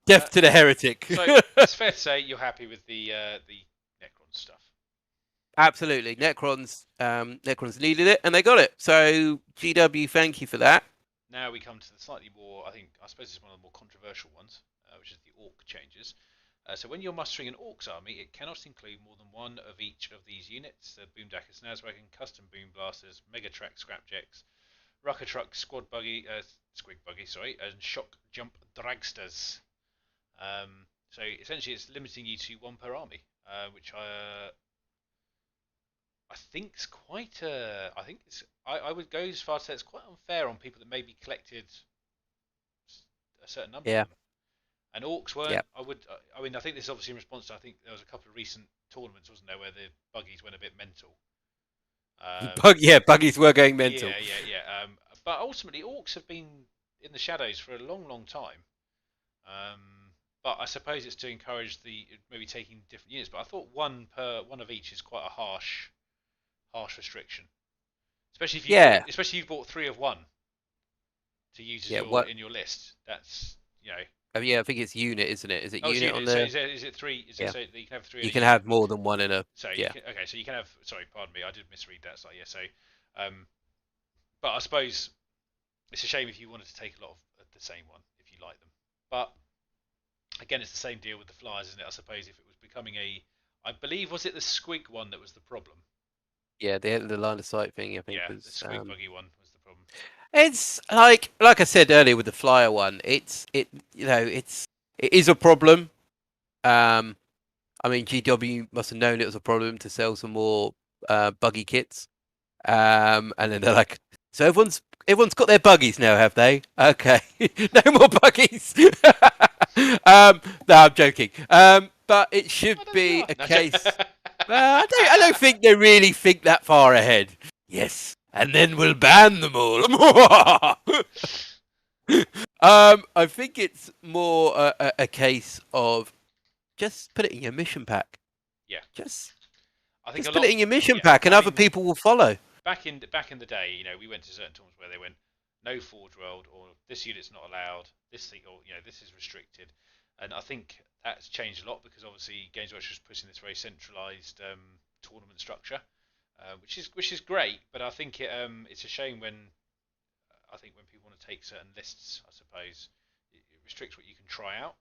Death to the heretic. So it's fair to say you're happy with the Necron stuff. Absolutely, Necrons needed it, and they got it. So GW, thank you for that. Now we come to the slightly more, I suppose it's one of the more controversial ones, which is the Orc changes. So when you're mustering an Orcs army, it cannot include more than one of each of these units: the Boomdackers, Snazwagon, Custom Boom Blasters, Megatrack Scrapjacks, Rucker Truck, Squig Buggy, and Shock Jump Dragsters. So essentially, it's limiting you to 1 per army, which I think is quite. I would go as far as to say it's quite unfair on people that maybe collected a certain number Yeah. of them. And Orcs weren't. Yep. I mean, I think this is obviously in response to. I think there was a couple of recent tournaments, wasn't there, where the buggies went a bit mental. Buggies were going mental. Yeah. But ultimately, Orcs have been in the shadows for a long, long time. But I suppose it's to encourage the maybe taking different units. But I thought one of each is quite a harsh restriction, especially if you bought 3 of 1 to use in your list. That's Yeah, I think it's unit, isn't it? Is it unit on there? So is it 3? Is it so that you can have 3? You can have more than one in a. So so you can have. Sorry, pardon me, I did misread that. So yeah, but I suppose it's a shame if you wanted to take a lot of the same one if you like them. But again, it's the same deal with the flyers, isn't it? I suppose if it was becoming I believe was it the Squig one that was the problem? Yeah, the line of sight thing. I think was the Squig Buggy one was the problem. It's like I said earlier with the flyer one. It is a problem. I mean, GW must have known it was a problem to sell some more buggy kits. And then they're like, so everyone's got their buggies now, have they? Okay, no more buggies. No, I'm joking. But it should be a case. I don't think they really think that far ahead. Yes, and then we'll ban them all. I think it's more a case of just put it in your mission pack. Yeah. Just put it in your mission pack, and other people will follow. Back in the day, we went to certain tournaments where they went no Forge World, or this unit's not allowed, this thing, or this is restricted, and I think that's changed a lot because obviously Games Workshop is pushing this very centralised tournament structure, which is great, but I think it's a shame when people want to take certain lists, I suppose it restricts what you can try out,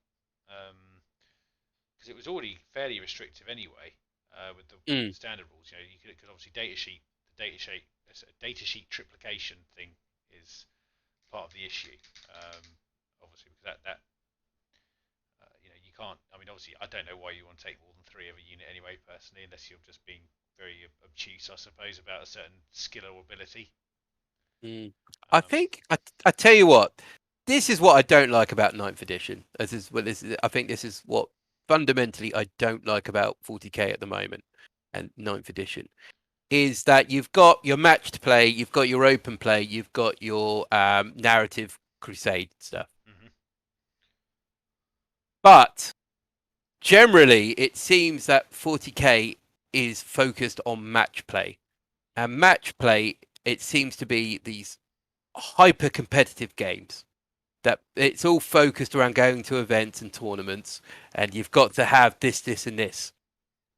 because it was already fairly restrictive anyway with the standard rules. You could obviously data sheet triplication thing is part of the issue, obviously, because that you can't. I mean, obviously, I don't know why you want to take more than 3 of a unit anyway, personally, unless you're just being very obtuse, I suppose, about a certain skill or ability. I think I tell you what, this is what I don't like about Ninth Edition. I think this is what fundamentally I don't like about 40k at the moment and Ninth Edition is that you've got your matched play, you've got your open play, you've got your narrative crusade stuff. Mm-hmm. But generally, it seems that 40k is focused on match play, and match play it seems to be these hyper competitive games that it's all focused around going to events and tournaments, and you've got to have this, this, and this.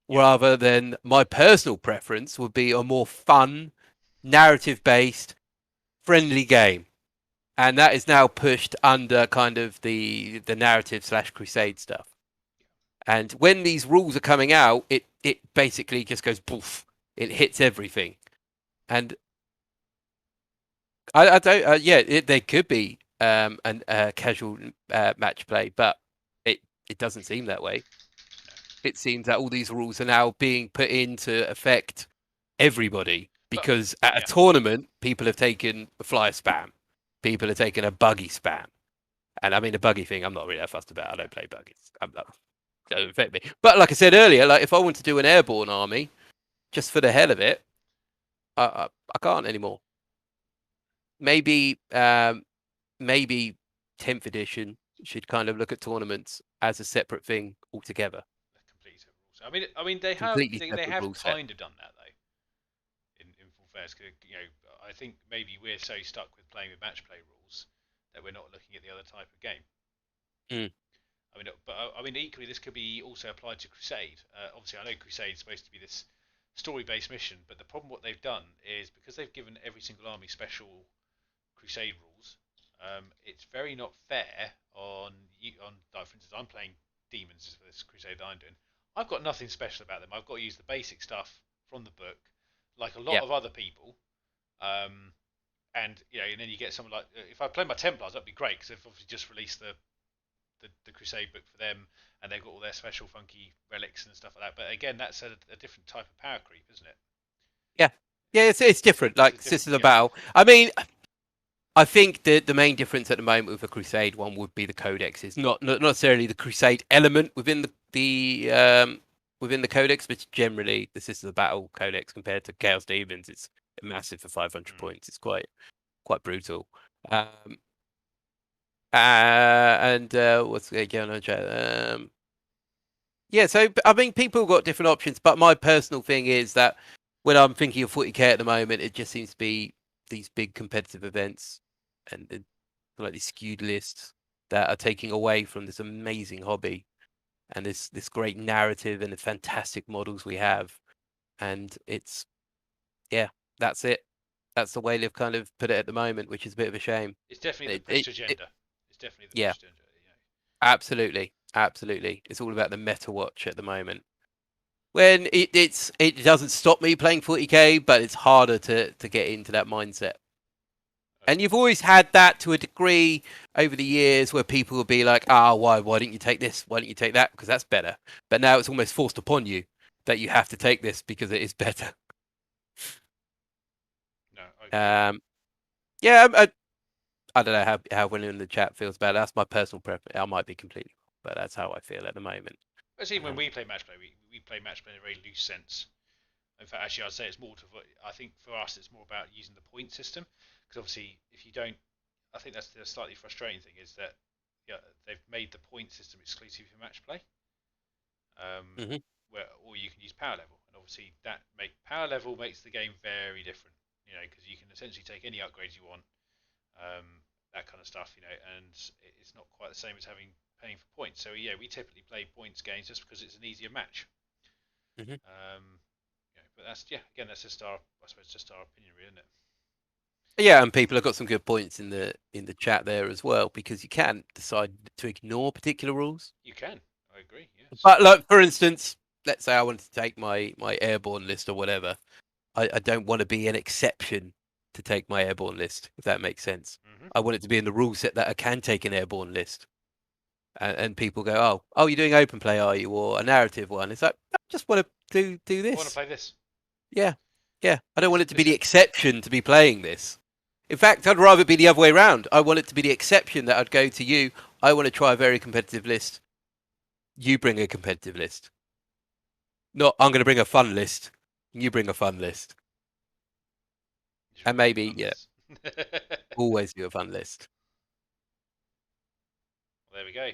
Rather than my personal preference would be a more fun, narrative-based, friendly game, and that is now pushed under kind of the narrative/crusade stuff. And when these rules are coming out, it basically just goes poof. It hits everything, and I don't. There could be a casual match play, but it doesn't seem that way. It seems that all these rules are now being put into effect everybody because at a tournament, people have taken a flyer spam, people have taken a buggy spam, and I mean a buggy thing. I'm not really that fussed about. I don't play buggies. Doesn't affect me. But like I said earlier, like if I want to do an airborne army, just for the hell of it, I can't anymore. Maybe 10th edition should kind of look at tournaments as a separate thing altogether. Completely separate rules. I mean, they have kind of done that though. In full fairness, you know, I think maybe we're so stuck with playing with match play rules that we're not looking at the other type of game. Mm. I mean, equally, this could be also applied to Crusade. Obviously, I know Crusade is supposed to be this story-based mission, but the problem what they've done is because they've given every single army special Crusade rules, it's very not fair on like for instance, I'm playing demons for this Crusade that I'm doing. I've got nothing special about them. I've got to use the basic stuff from the book, like a lot of other people. And you know, and then you get someone like if I play my Templars, that'd be great because they've obviously just released the Crusade book for them, and they've got all their special funky relics and stuff like that. But again, that's a different type of power creep, isn't it? Yeah, it's different. Like Sisters of Battle. I mean, I think the main difference at the moment with the Crusade one would be the codexes, not necessarily the Crusade element within the codex, but generally the Sisters of Battle codex compared to Chaos Demons, it's massive for 500 points. It's quite brutal. What's going on, chat? Yeah, so I mean, people have got different options, but my personal thing is that when I'm thinking of 40k at the moment, it just seems to be these big competitive events and like these skewed lists that are taking away from this amazing hobby and this great narrative and the fantastic models we have. And it's that's it. That's the way they've kind of put it at the moment, which is a bit of a shame. It's definitely the push agenda. It's definitely the push agenda. Absolutely. It's all about the meta watch at the moment. When it doesn't stop me playing 40k, but it's harder to get into that mindset. And you've always had that to a degree over the years where people will be like, why didn't you take this? Why didn't you take that? Because that's better. But now it's almost forced upon you that you have to take this because it is better. No. Okay. I don't know how anyone in the chat feels about it. That's my personal preference. I might be completely wrong, but that's how I feel at the moment. But even when we play match play, we play match play in a very loose sense. In fact, actually, I'd say it's more to. I think for us, it's more about using the point system because obviously, if you don't, I think that's the slightly frustrating thing is that they've made the point system exclusive for match play. Where or you can use power level, and obviously power level makes the game very different. You know, because you can essentially take any upgrades you want. That kind of stuff, you know, and it's not quite the same as paying for points. So yeah, we typically play points games just because it's an easier match. But that's again, that's just our opinion, really, isn't it? Yeah, and people have got some good points in the chat there as well because you can decide to ignore particular rules. You can, I agree. Yes. But like for instance, let's say I wanted to take my airborne list or whatever, I don't want to be an exception to take my airborne list, if that makes sense. I want it to be in the rule set that I can take an airborne list. And people go, oh, you're doing open play, are you, or a narrative one? It's like I just want to do this. I want to play this. Yeah. I don't want it to be the exception to be playing this. In fact, I'd rather it be the other way around. I want it to be the exception that I'd go to you. I want to try a very competitive list. You bring a competitive list. Not, I'm going to bring a fun list. You bring a fun list. And maybe, yeah, always do a fun list. Well, there we go.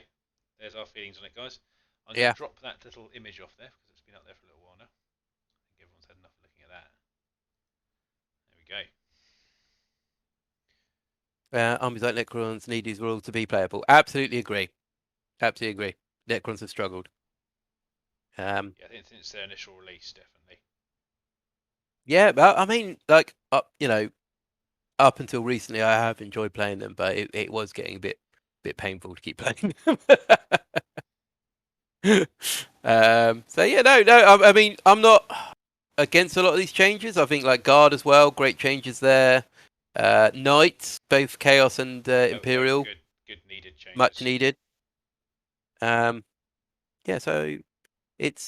There's our feelings on it, guys. I'm going Yeah. to drop that little image off there because it's been up there for a little while now. I think everyone's had enough of looking at that. There we go. Armies like Necrons need these rules to be playable. Absolutely agree. Absolutely agree. Necrons have struggled. Yeah, I think since their initial release, definitely. Yeah, but I mean, like, you know, up until recently, I have enjoyed playing them, but it was getting a bit painful to keep playing them. So yeah, no. I mean, I'm not against a lot of these changes. I think like Guard as well, great changes there. Knights, both Chaos and Imperial, good needed changes. much needed. Yeah, so it's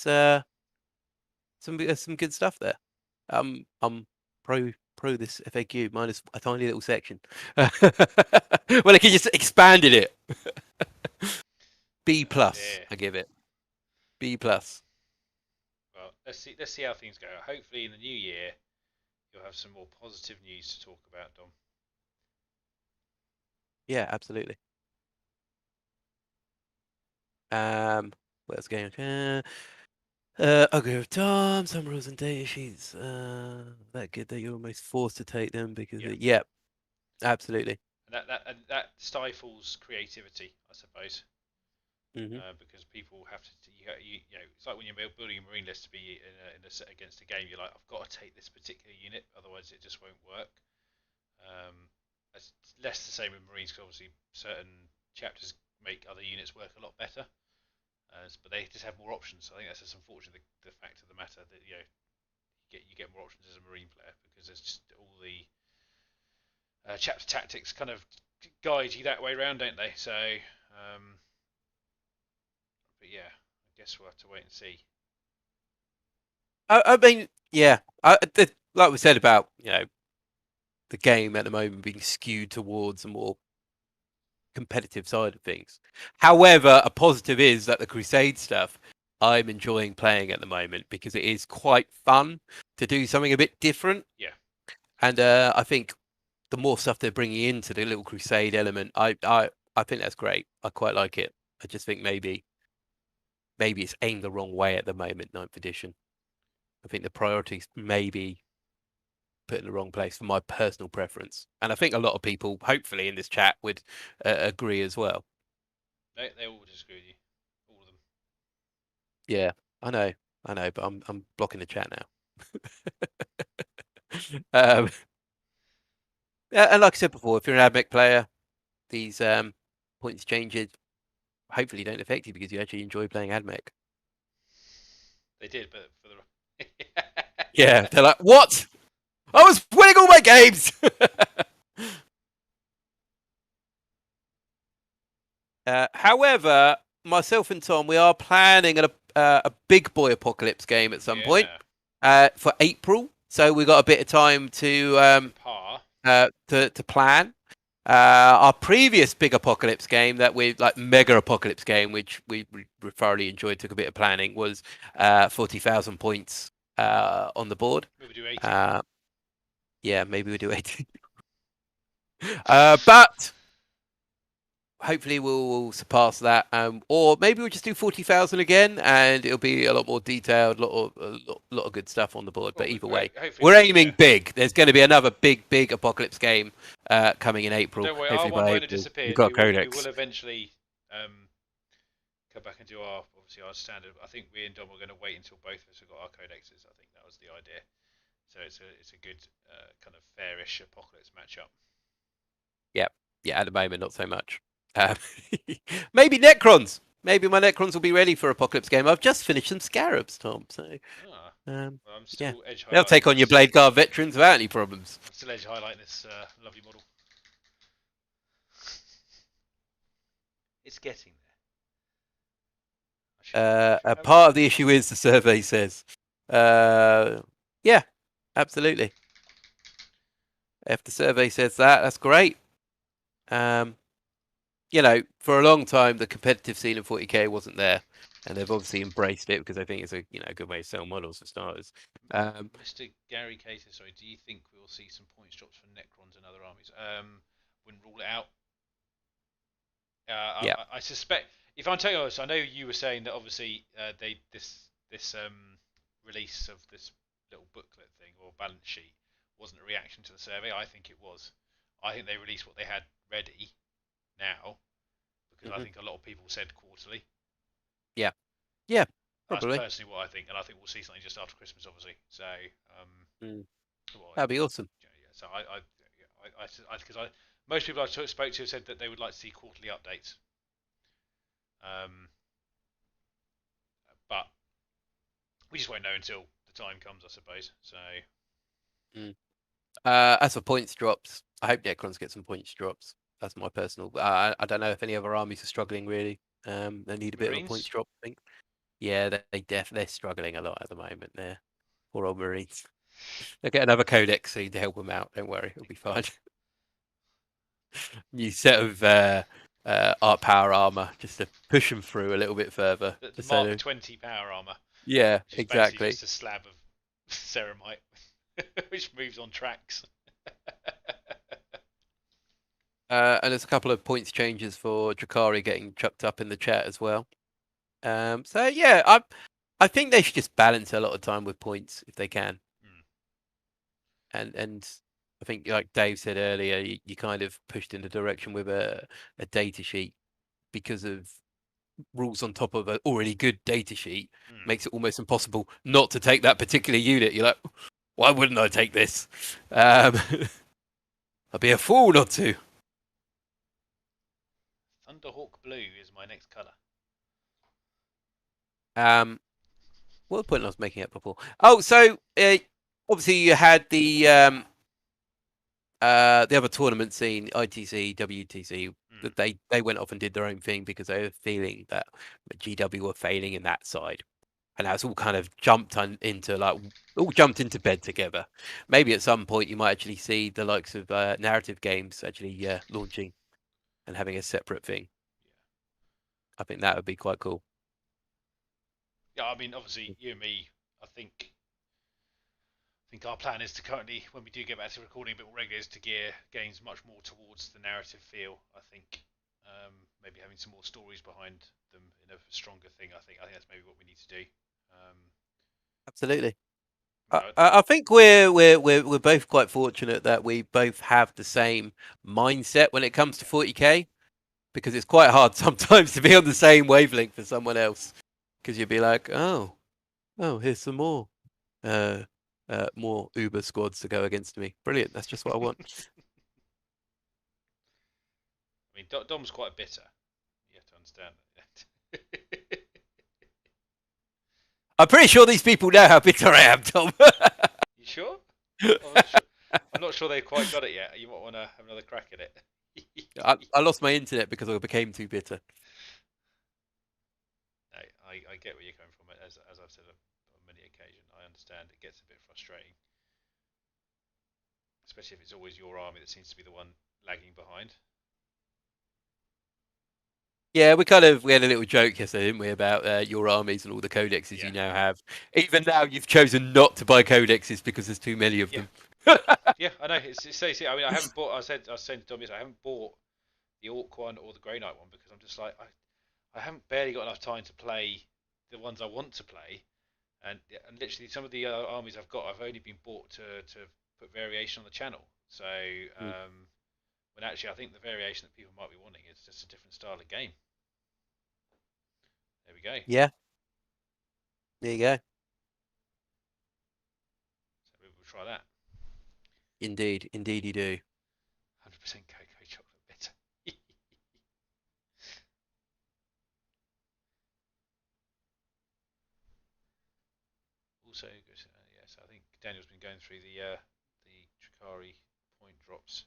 some good stuff there. I'm pro this FAQ minus a tiny little section. Well, I could just expanded it. B plus, I give it. B plus. Well, let's see how things go. Hopefully, in the new year, you'll have some more positive news to talk about, Dom. Yeah, absolutely. What's going on? Agree with Tom. Some rules and data sheets. That good that you're almost forced to take them because yeah, absolutely. And that stifles creativity, I suppose. Because people have to, you know, it's like when you're building a marine list to be in a set against a game. You're like, I've got to take this particular unit, otherwise it just won't work. It's less the same with marines, because obviously certain chapters make other units work a lot better, but they just have more options. So I think that's just unfortunately the fact of the matter, that you get more options as a marine player, because there's just all the chapter tactics kind of guide you that way around, don't they? So. But yeah, I guess we'll have to wait and see. I mean, yeah, like we said about the game at the moment being skewed towards a more competitive side of things. However, a positive is that the Crusade stuff I'm enjoying playing at the moment, because it is quite fun to do something a bit different. Yeah. And I think the more stuff they're bringing into the little Crusade element, I think that's great. I quite like it. I just think maybe it's aimed the wrong way at the moment, 9th edition. I think the priorities maybe put in the wrong place for my personal preference. And I think a lot of people, hopefully in this chat, would agree as well. They all disagree with you. All of them. Yeah, I know, but I'm blocking the chat now. And like I said before, if you're an AdMech player, these points changes hopefully don't affect you because you actually enjoy playing AdMech. They did, but for the yeah, they're like, what? I was winning all my games. However, myself and Tom, we are planning a big boy apocalypse game at some point for April. So we got a bit of time to plan. Our previous big apocalypse game that we like mega apocalypse game, which we thoroughly enjoyed, took a bit of planning, was 40,000 points on the board. Maybe do 80. Yeah, maybe we do 80. But hopefully we'll surpass that, or maybe we'll just do 40,000 again, and it'll be a lot more detailed, a lot of good stuff on the board. But either way, we're aiming big. There's going to be another big apocalypse game coming in April. Don't worry, hopefully our one won't have disappeared. We will eventually come back and do our standard. I think we and Dom are going to wait until both of us have got our codexes. I think that was the idea. So it's a good kind of fairish apocalypse matchup. Yeah. At the moment, not so much. Maybe Necrons. Maybe my Necrons will be ready for apocalypse game. I've just finished some Scarabs, Tom. So I'm still edge highlighting. They'll take on your Blade Guard veterans without any problems. I'm still edge highlighting this lovely model. It's getting there. A part of the issue is the survey says. Yeah, absolutely. If the survey says that, that's great. You know, for a long time, the competitive scene in 40k wasn't there, and they've obviously embraced it because I think it's a good way to sell models for starters. Mr. Gary Cater, sorry, do you think we will see some points drops for necrons and other armies? Wouldn't rule it out. Yeah. I suspect, if I'm telling you honest, I know you were saying that obviously this release of this little booklet thing or balance sheet wasn't a reaction to the survey. I think it was. I think they released what they had ready now because I think a lot of people said quarterly. Yeah. Yeah. That's Probably. personally what I think, and I think we'll see something just after Christmas, obviously. So, well, That'd be awesome. yeah, so because most people I spoke to said that they would like to see quarterly updates. But we just won't know until the time comes, I suppose. So, As for points drops, I hope Necrons get some points drops. That's my personal. I don't know if any other armies are struggling really. They need a bit of a points Marines. drop, I think. Yeah, they're struggling a lot at the moment. There, poor old Marines. They'll get another codex soon to help them out. Don't worry, it'll be fine. New set of art power armor just to push them through a little bit further. The Mark 20 power armor, Yeah, which is basically exactly. just a slab of ceramite, which moves on tracks. And there's a couple of points changes for Drakari getting chucked up in the chat as well. So yeah, I think they should just balance a lot of time with points if they can. And I think, like Dave said earlier, you kind of pushed in the direction with a data sheet because of rules on top of an already good data sheet makes it almost impossible not to take that particular unit. You're like, why wouldn't I take this? I'd be a fool not to. Thunderhawk blue is my next colour. What was the point I was making up before? Oh, so obviously you had the other tournament scene, ITC, WTC, that they went off and did their own thing because they were feeling that GW were failing in that side, and that's all kind of jumped into bed together. Maybe at some point you might actually see the likes of narrative games actually launching and having a separate thing. I think that would be quite cool. Yeah, I mean, obviously, you and me, I think our plan is to currently, when we do get back to recording a bit more regularly, is to gear games much more towards the narrative feel. I think maybe having some more stories behind them in a stronger thing. I think that's maybe what we need to do. Absolutely. I think we're both quite fortunate that we both have the same mindset when it comes to 40k, because it's quite hard sometimes to be on the same wavelength as someone else, because you'd be like, oh, here's some more Uber squads to go against me. Brilliant. That's just what I want. I mean, Dom's quite bitter. You have to understand that. I'm pretty sure these people know how bitter I am, Tom. You sure? I'm not sure they've quite got it yet. You might want to have another crack at it. I lost my internet because I became too bitter. No, I get where you're coming from. As I've said on many occasions, I understand it gets a bit frustrating, especially if it's always your army that seems to be the one lagging behind. Yeah, we had a little joke yesterday, didn't we, about your armies and all the codexes you now have. Even now, you've chosen not to buy codexes because there's too many of them. Yeah, I know. It's so. I mean, I haven't bought. I was saying to Dom yesterday, I haven't bought the Orc one or the Grey Knight one because I'm just like I haven't barely got enough time to play the ones I want to play, and literally some of the armies I've got, I've only been bought to put variation on the channel. So when actually I think the variation that people might be wanting is just a different style of game. There we go. Yeah. There you go. So we'll try that. Indeed you do. 100% cocoa chocolate bitter. Also, yes, I think Daniel's been going through the Drakari point drops.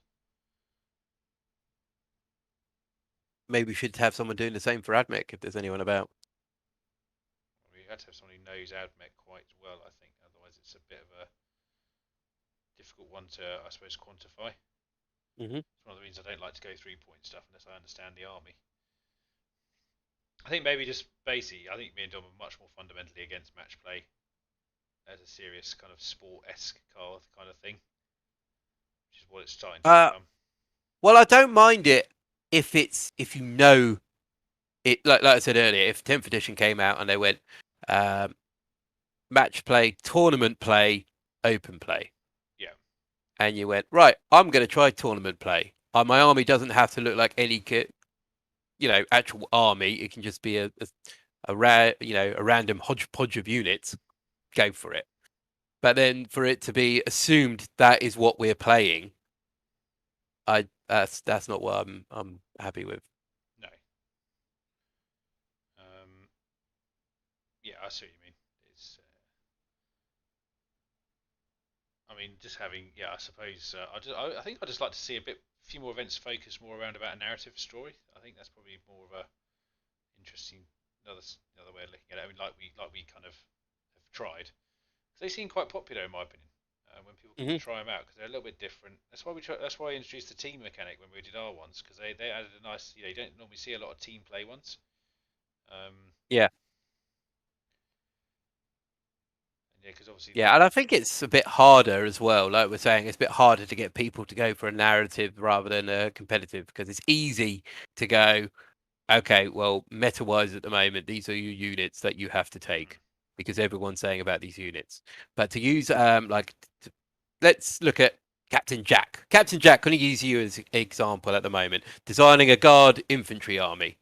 Maybe we should have someone doing the same for Admech if there's anyone about. We had to have someone who knows Admech quite well, I think. Otherwise, it's a bit of a difficult one to, I suppose, quantify. Hmm. It's one of the reasons I don't like to go 3 point stuff unless I understand the army. I think maybe just basically, I think me and Dom are much more fundamentally against match play as a serious kind of sport-esque kind of thing, which is what it's starting to Uh, become. well, I don't mind it if you know it. Like I said earlier, if 10th edition came out and they went um, match play, tournament play, open play, Yeah. and you went right, I'm going to try tournament play. My army doesn't have to look like any actual army. It can just be a random hodgepodge of units. Go for it. But then for it to be assumed that is what we're playing, that's not what I'm happy with. No. Yeah, I see what you mean. It's. I mean, just having. Yeah, I suppose. I think I just like to see few more events focused more around about a narrative story. I think that's probably more of a interesting another way of looking at it. I mean, like we kind of have tried. They seem quite popular in my opinion. When people come Hmm. to try them out because they're a little bit different. That's why I introduced the team mechanic when we did our ones because they added a nice. You don't normally see a lot of team play ones. Um, Yeah. and yeah, because obviously Yeah, and I think it's a bit harder as well. Like we're saying, it's a bit harder to get people to go for a narrative rather than a competitive because it's easy to go, okay, well, meta-wise at the moment, these are your units that you have to mm, take because everyone's saying about these units. But to use let's look at Captain Jack. Captain Jack, can I use you as an example at the moment? Designing a guard infantry army.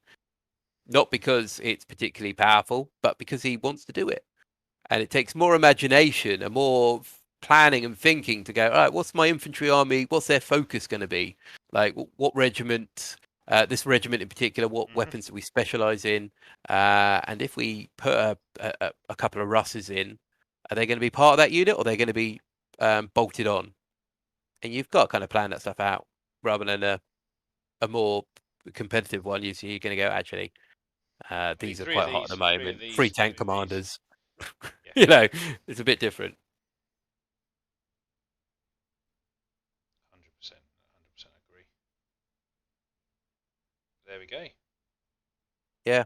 Not because it's particularly powerful, but because he wants to do it. And it takes more imagination and more planning and thinking to go, all right, what's my infantry army? What's their focus going to be? Like, what regiment, this regiment in particular, what mm-hmm. weapons do we specialize in? And if we put a couple of Russes in, are they going to be part of that unit or are they going to be bolted on? And you've got to kind of plan that stuff out rather than a more competitive one. You're going to go, actually, I mean, these are quite hot at the three of moment. Free these, two tank of these. commanders. Yeah, It's a bit different. 100%, 100% agree. There we go. Yeah.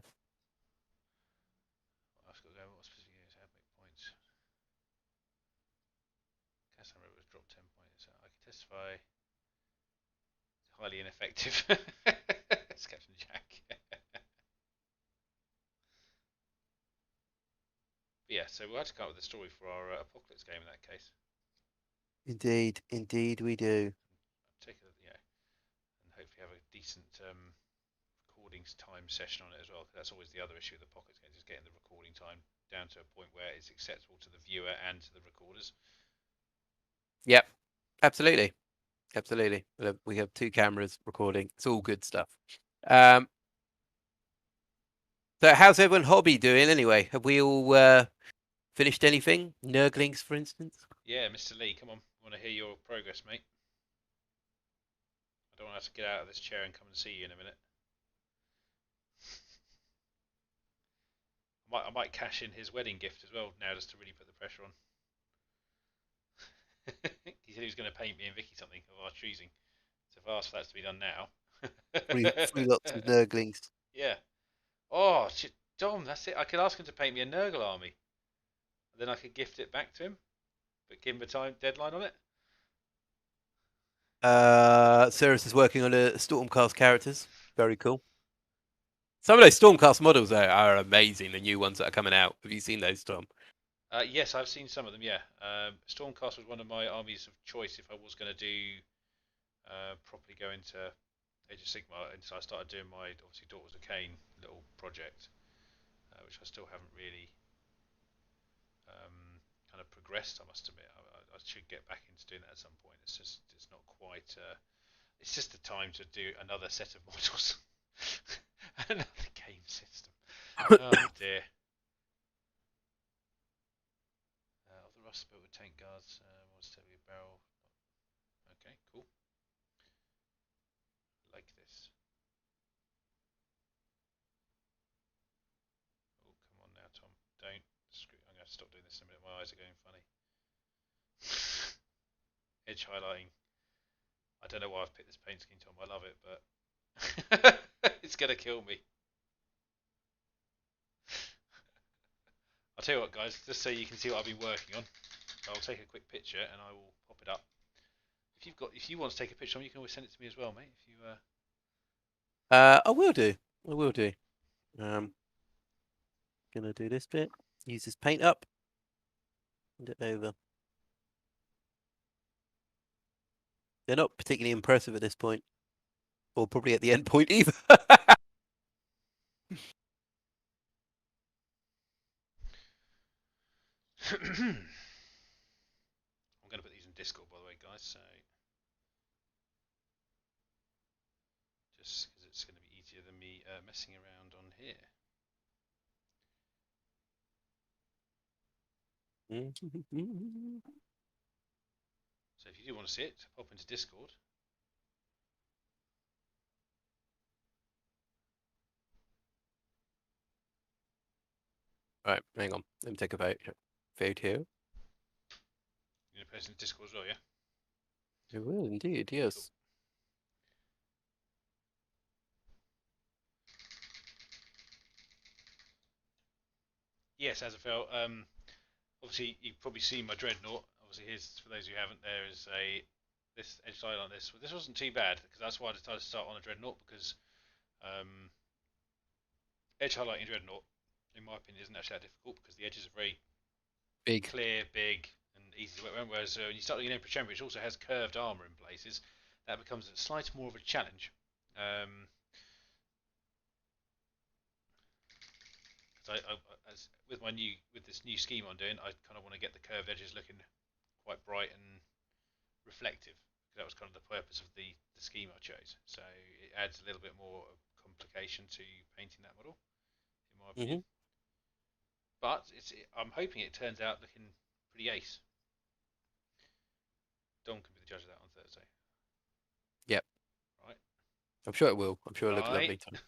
I've got to go. What specific units have make points? Cast number was dropped 10 points. I can testify. Highly ineffective. It's Captain Jack. But yeah, so we'll have to come up with a story for our apocalypse game in that case. Indeed, indeed we do. Take a, and hopefully have a decent recordings time session on it as well. Cause that's always the other issue with the pockets game, is getting the recording time down to a point where it's acceptable to the viewer and to the recorders. Yep, absolutely, absolutely. We have two cameras recording. It's all good stuff. Um, so how's everyone hobby doing anyway? Have we all finished anything? Nurglings, for instance. Yeah, Mr. Lee, come on. I want to hear your progress, mate. I don't want to have to get out of this chair and come and see you in a minute. I might cash in his wedding gift as well now, just to really put the pressure on. He said he was going to paint me and Vicky something of our choosing. So if I ask for that to be done now. Three lots of Nurglings. Yeah. Oh, shit, Dom, that's it. I could ask him to paint me a Nurgle army. Then I could gift it back to him, but give him a time deadline on it. Cirrus is working on a Stormcast characters. Very cool. Some of those Stormcast models are amazing. The new ones that are coming out. Have you seen those, Tom? Yes, I've seen some of them. Yeah, Stormcast was one of my armies of choice if I was going to do properly go into Age of Sigmar, and so I started doing my obviously Daughters of Cain little project, which I still haven't really kind of progressed. I must admit, I should get back into doing that at some point. It's not quite. It's just the time to do another set of models, another game system. Oh dear. Of the roster built with tank guards, was to be a barrel. Okay, cool. Like this. Oh, come on now, Tom. Don't screw. I'm going to stop doing this in a minute. My eyes are going funny. edge highlighting. I don't know why I've picked this paint scheme, Tom. I love it, but it's gonna kill me. I'll tell you what, guys. Just so you can see what I've been working on, I'll take a quick picture and I will pop it up. If you want to take a picture, Tom, you can always send it to me as well, mate. If you I will do. I will do. Gonna do this bit. Use this paint up. Send it over. They're not particularly impressive at this point, or probably at the end point either. I'm gonna put these in Discord, by the way, guys. So just because it's going to be easier than me messing around on here. So if you do want to see it, pop into Discord. Right, hang on. Let me take a photo. You're going to post in Discord as well, yeah? It will indeed, yes. Cool. Yes, as I felt, obviously you've probably seen my dreadnought. Obviously, here's for those who haven't. There is this edge side on this. Well, this wasn't too bad because that's why I decided to start on a dreadnought because edge highlighting dreadnought, in my opinion, isn't actually that difficult because the edges are very Big. clear, big, and easy to work around. Whereas when you start doing Emperor Chamber, which also has curved armor in places, that becomes a slight more of a challenge. With this new scheme I'm doing, I kind of want to get the curved edges looking quite bright and reflective. That was kind of the purpose of the scheme I chose. So it adds a little bit more complication to painting that model, in my opinion. But I'm hoping it turns out looking pretty ace. Dom can be the judge of that on Thursday. Yep. Right. I'm sure it will. I'm sure it'll look lovely, Tom.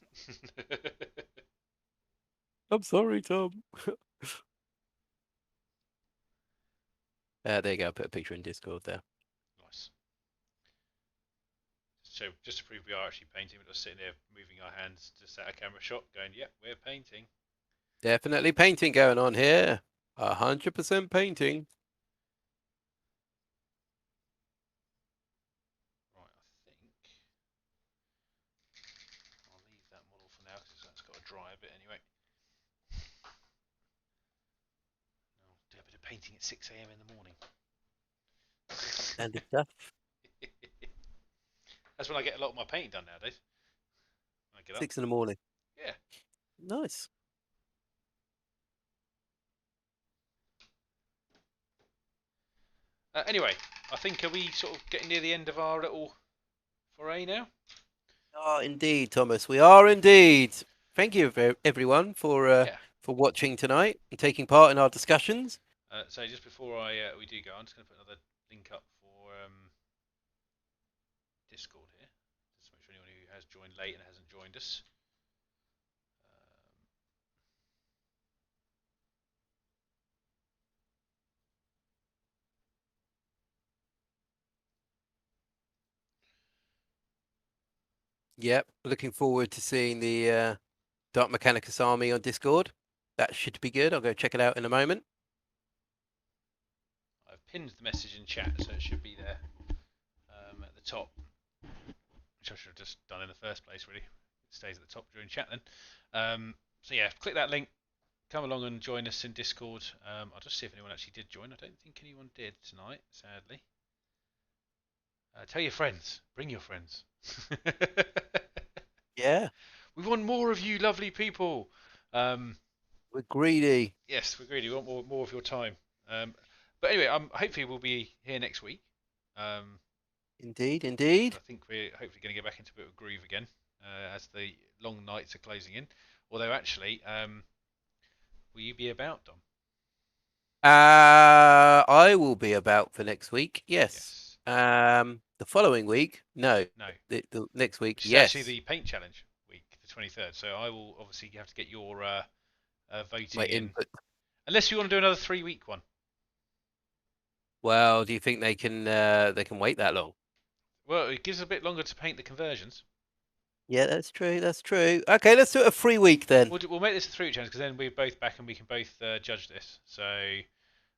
I'm sorry, Tom. There you go. I'll put a picture in Discord there. Nice. So just to prove we are actually painting, we're just sitting there moving our hands just at a camera shot, going, "Yep, we're painting." Definitely painting going on here. 100% painting. Right, I think I'll leave that model for now because that's got to dry a bit anyway. I'll do a bit of painting at 6 a.m. in the morning. Standard stuff. That's when I get a lot of my painting done nowadays. When I get 6 in the morning. Yeah. Nice. Anyway, I think are we sort of getting near the end of our little foray now? Oh, indeed, Thomas. We are indeed. Thank you, everyone, for watching tonight and taking part in our discussions. So just before we do go, I'm just going to put another link up for Discord here, just to make sure anyone who has joined late and hasn't joined us. Yep, looking forward to seeing the Dark Mechanicus army on Discord. That should be good. I'll go check it out in a moment. I've pinned the message in chat, so it should be there at the top, which I should have just done in the first place, really. It stays at the top during chat then. So yeah, click that link, come along and join us in Discord. I'll just see if anyone actually did join. I don't think anyone did tonight, sadly. Tell your friends. Bring your friends. Yeah. We want more of you lovely people. We're greedy. Yes, we're greedy. We want more of your time. But anyway, hopefully we'll be here next week. Indeed, indeed. I think we're hopefully going to get back into a bit of a groove again as the long nights are closing in. Although actually, will you be about, Dom? I will be about for next week. Yes. The following week, no. No. The next week, Which is yes. actually the paint challenge week, the 23rd. So I will obviously have to get your voting My in. input. Unless you want to do another 3-week one. Well, do you think they can wait that long? Well, it gives us a bit longer to paint the conversions. Yeah, that's true. That's true. Okay, let's do it a free week then. We'll make this a 3 week challenge because then we're both back and we can both judge this. So,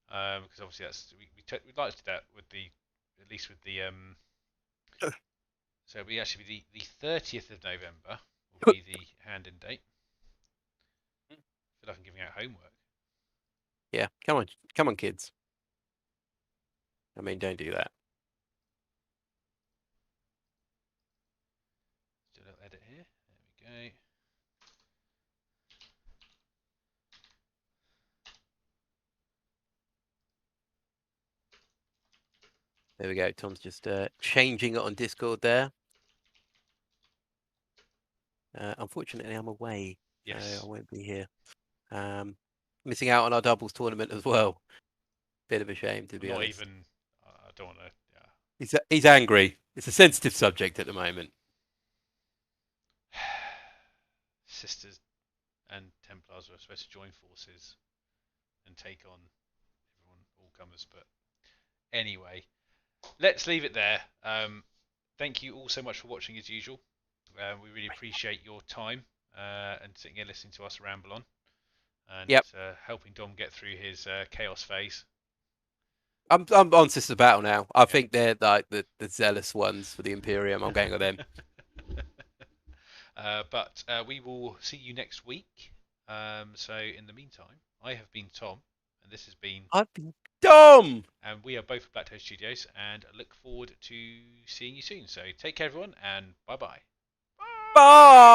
because obviously we'd like to do that with the at least with the so we actually be the 30th of November will be the hand-in date. I feel like I'm giving out homework. Yeah, come on, kids. I mean, don't do that. Let's do a little edit here. There we go. There we go. Tom's just changing it on Discord there. Unfortunately, I'm away, so Yes. I won't be here. Missing out on our doubles tournament as well. Bit of a shame, to be Not honest. even. I don't want to. Yeah. He's angry. It's a sensitive subject at the moment. Sisters and Templars were supposed to join forces and take on everyone, all comers. But anyway, let's leave it there. Thank you all so much for watching as usual. We really appreciate your time and sitting here listening to us ramble on and Yep. helping Dom get through his chaos phase. I'm on Sister Battle now. I think they're like the zealous ones for the Imperium. I'm going with them. But we will see you next week. So in the meantime, I have been Tom, and this has been I've been dumb. and we are both at Black Toe Studios, and look forward to seeing you soon. So take care, everyone, and bye bye. Bye.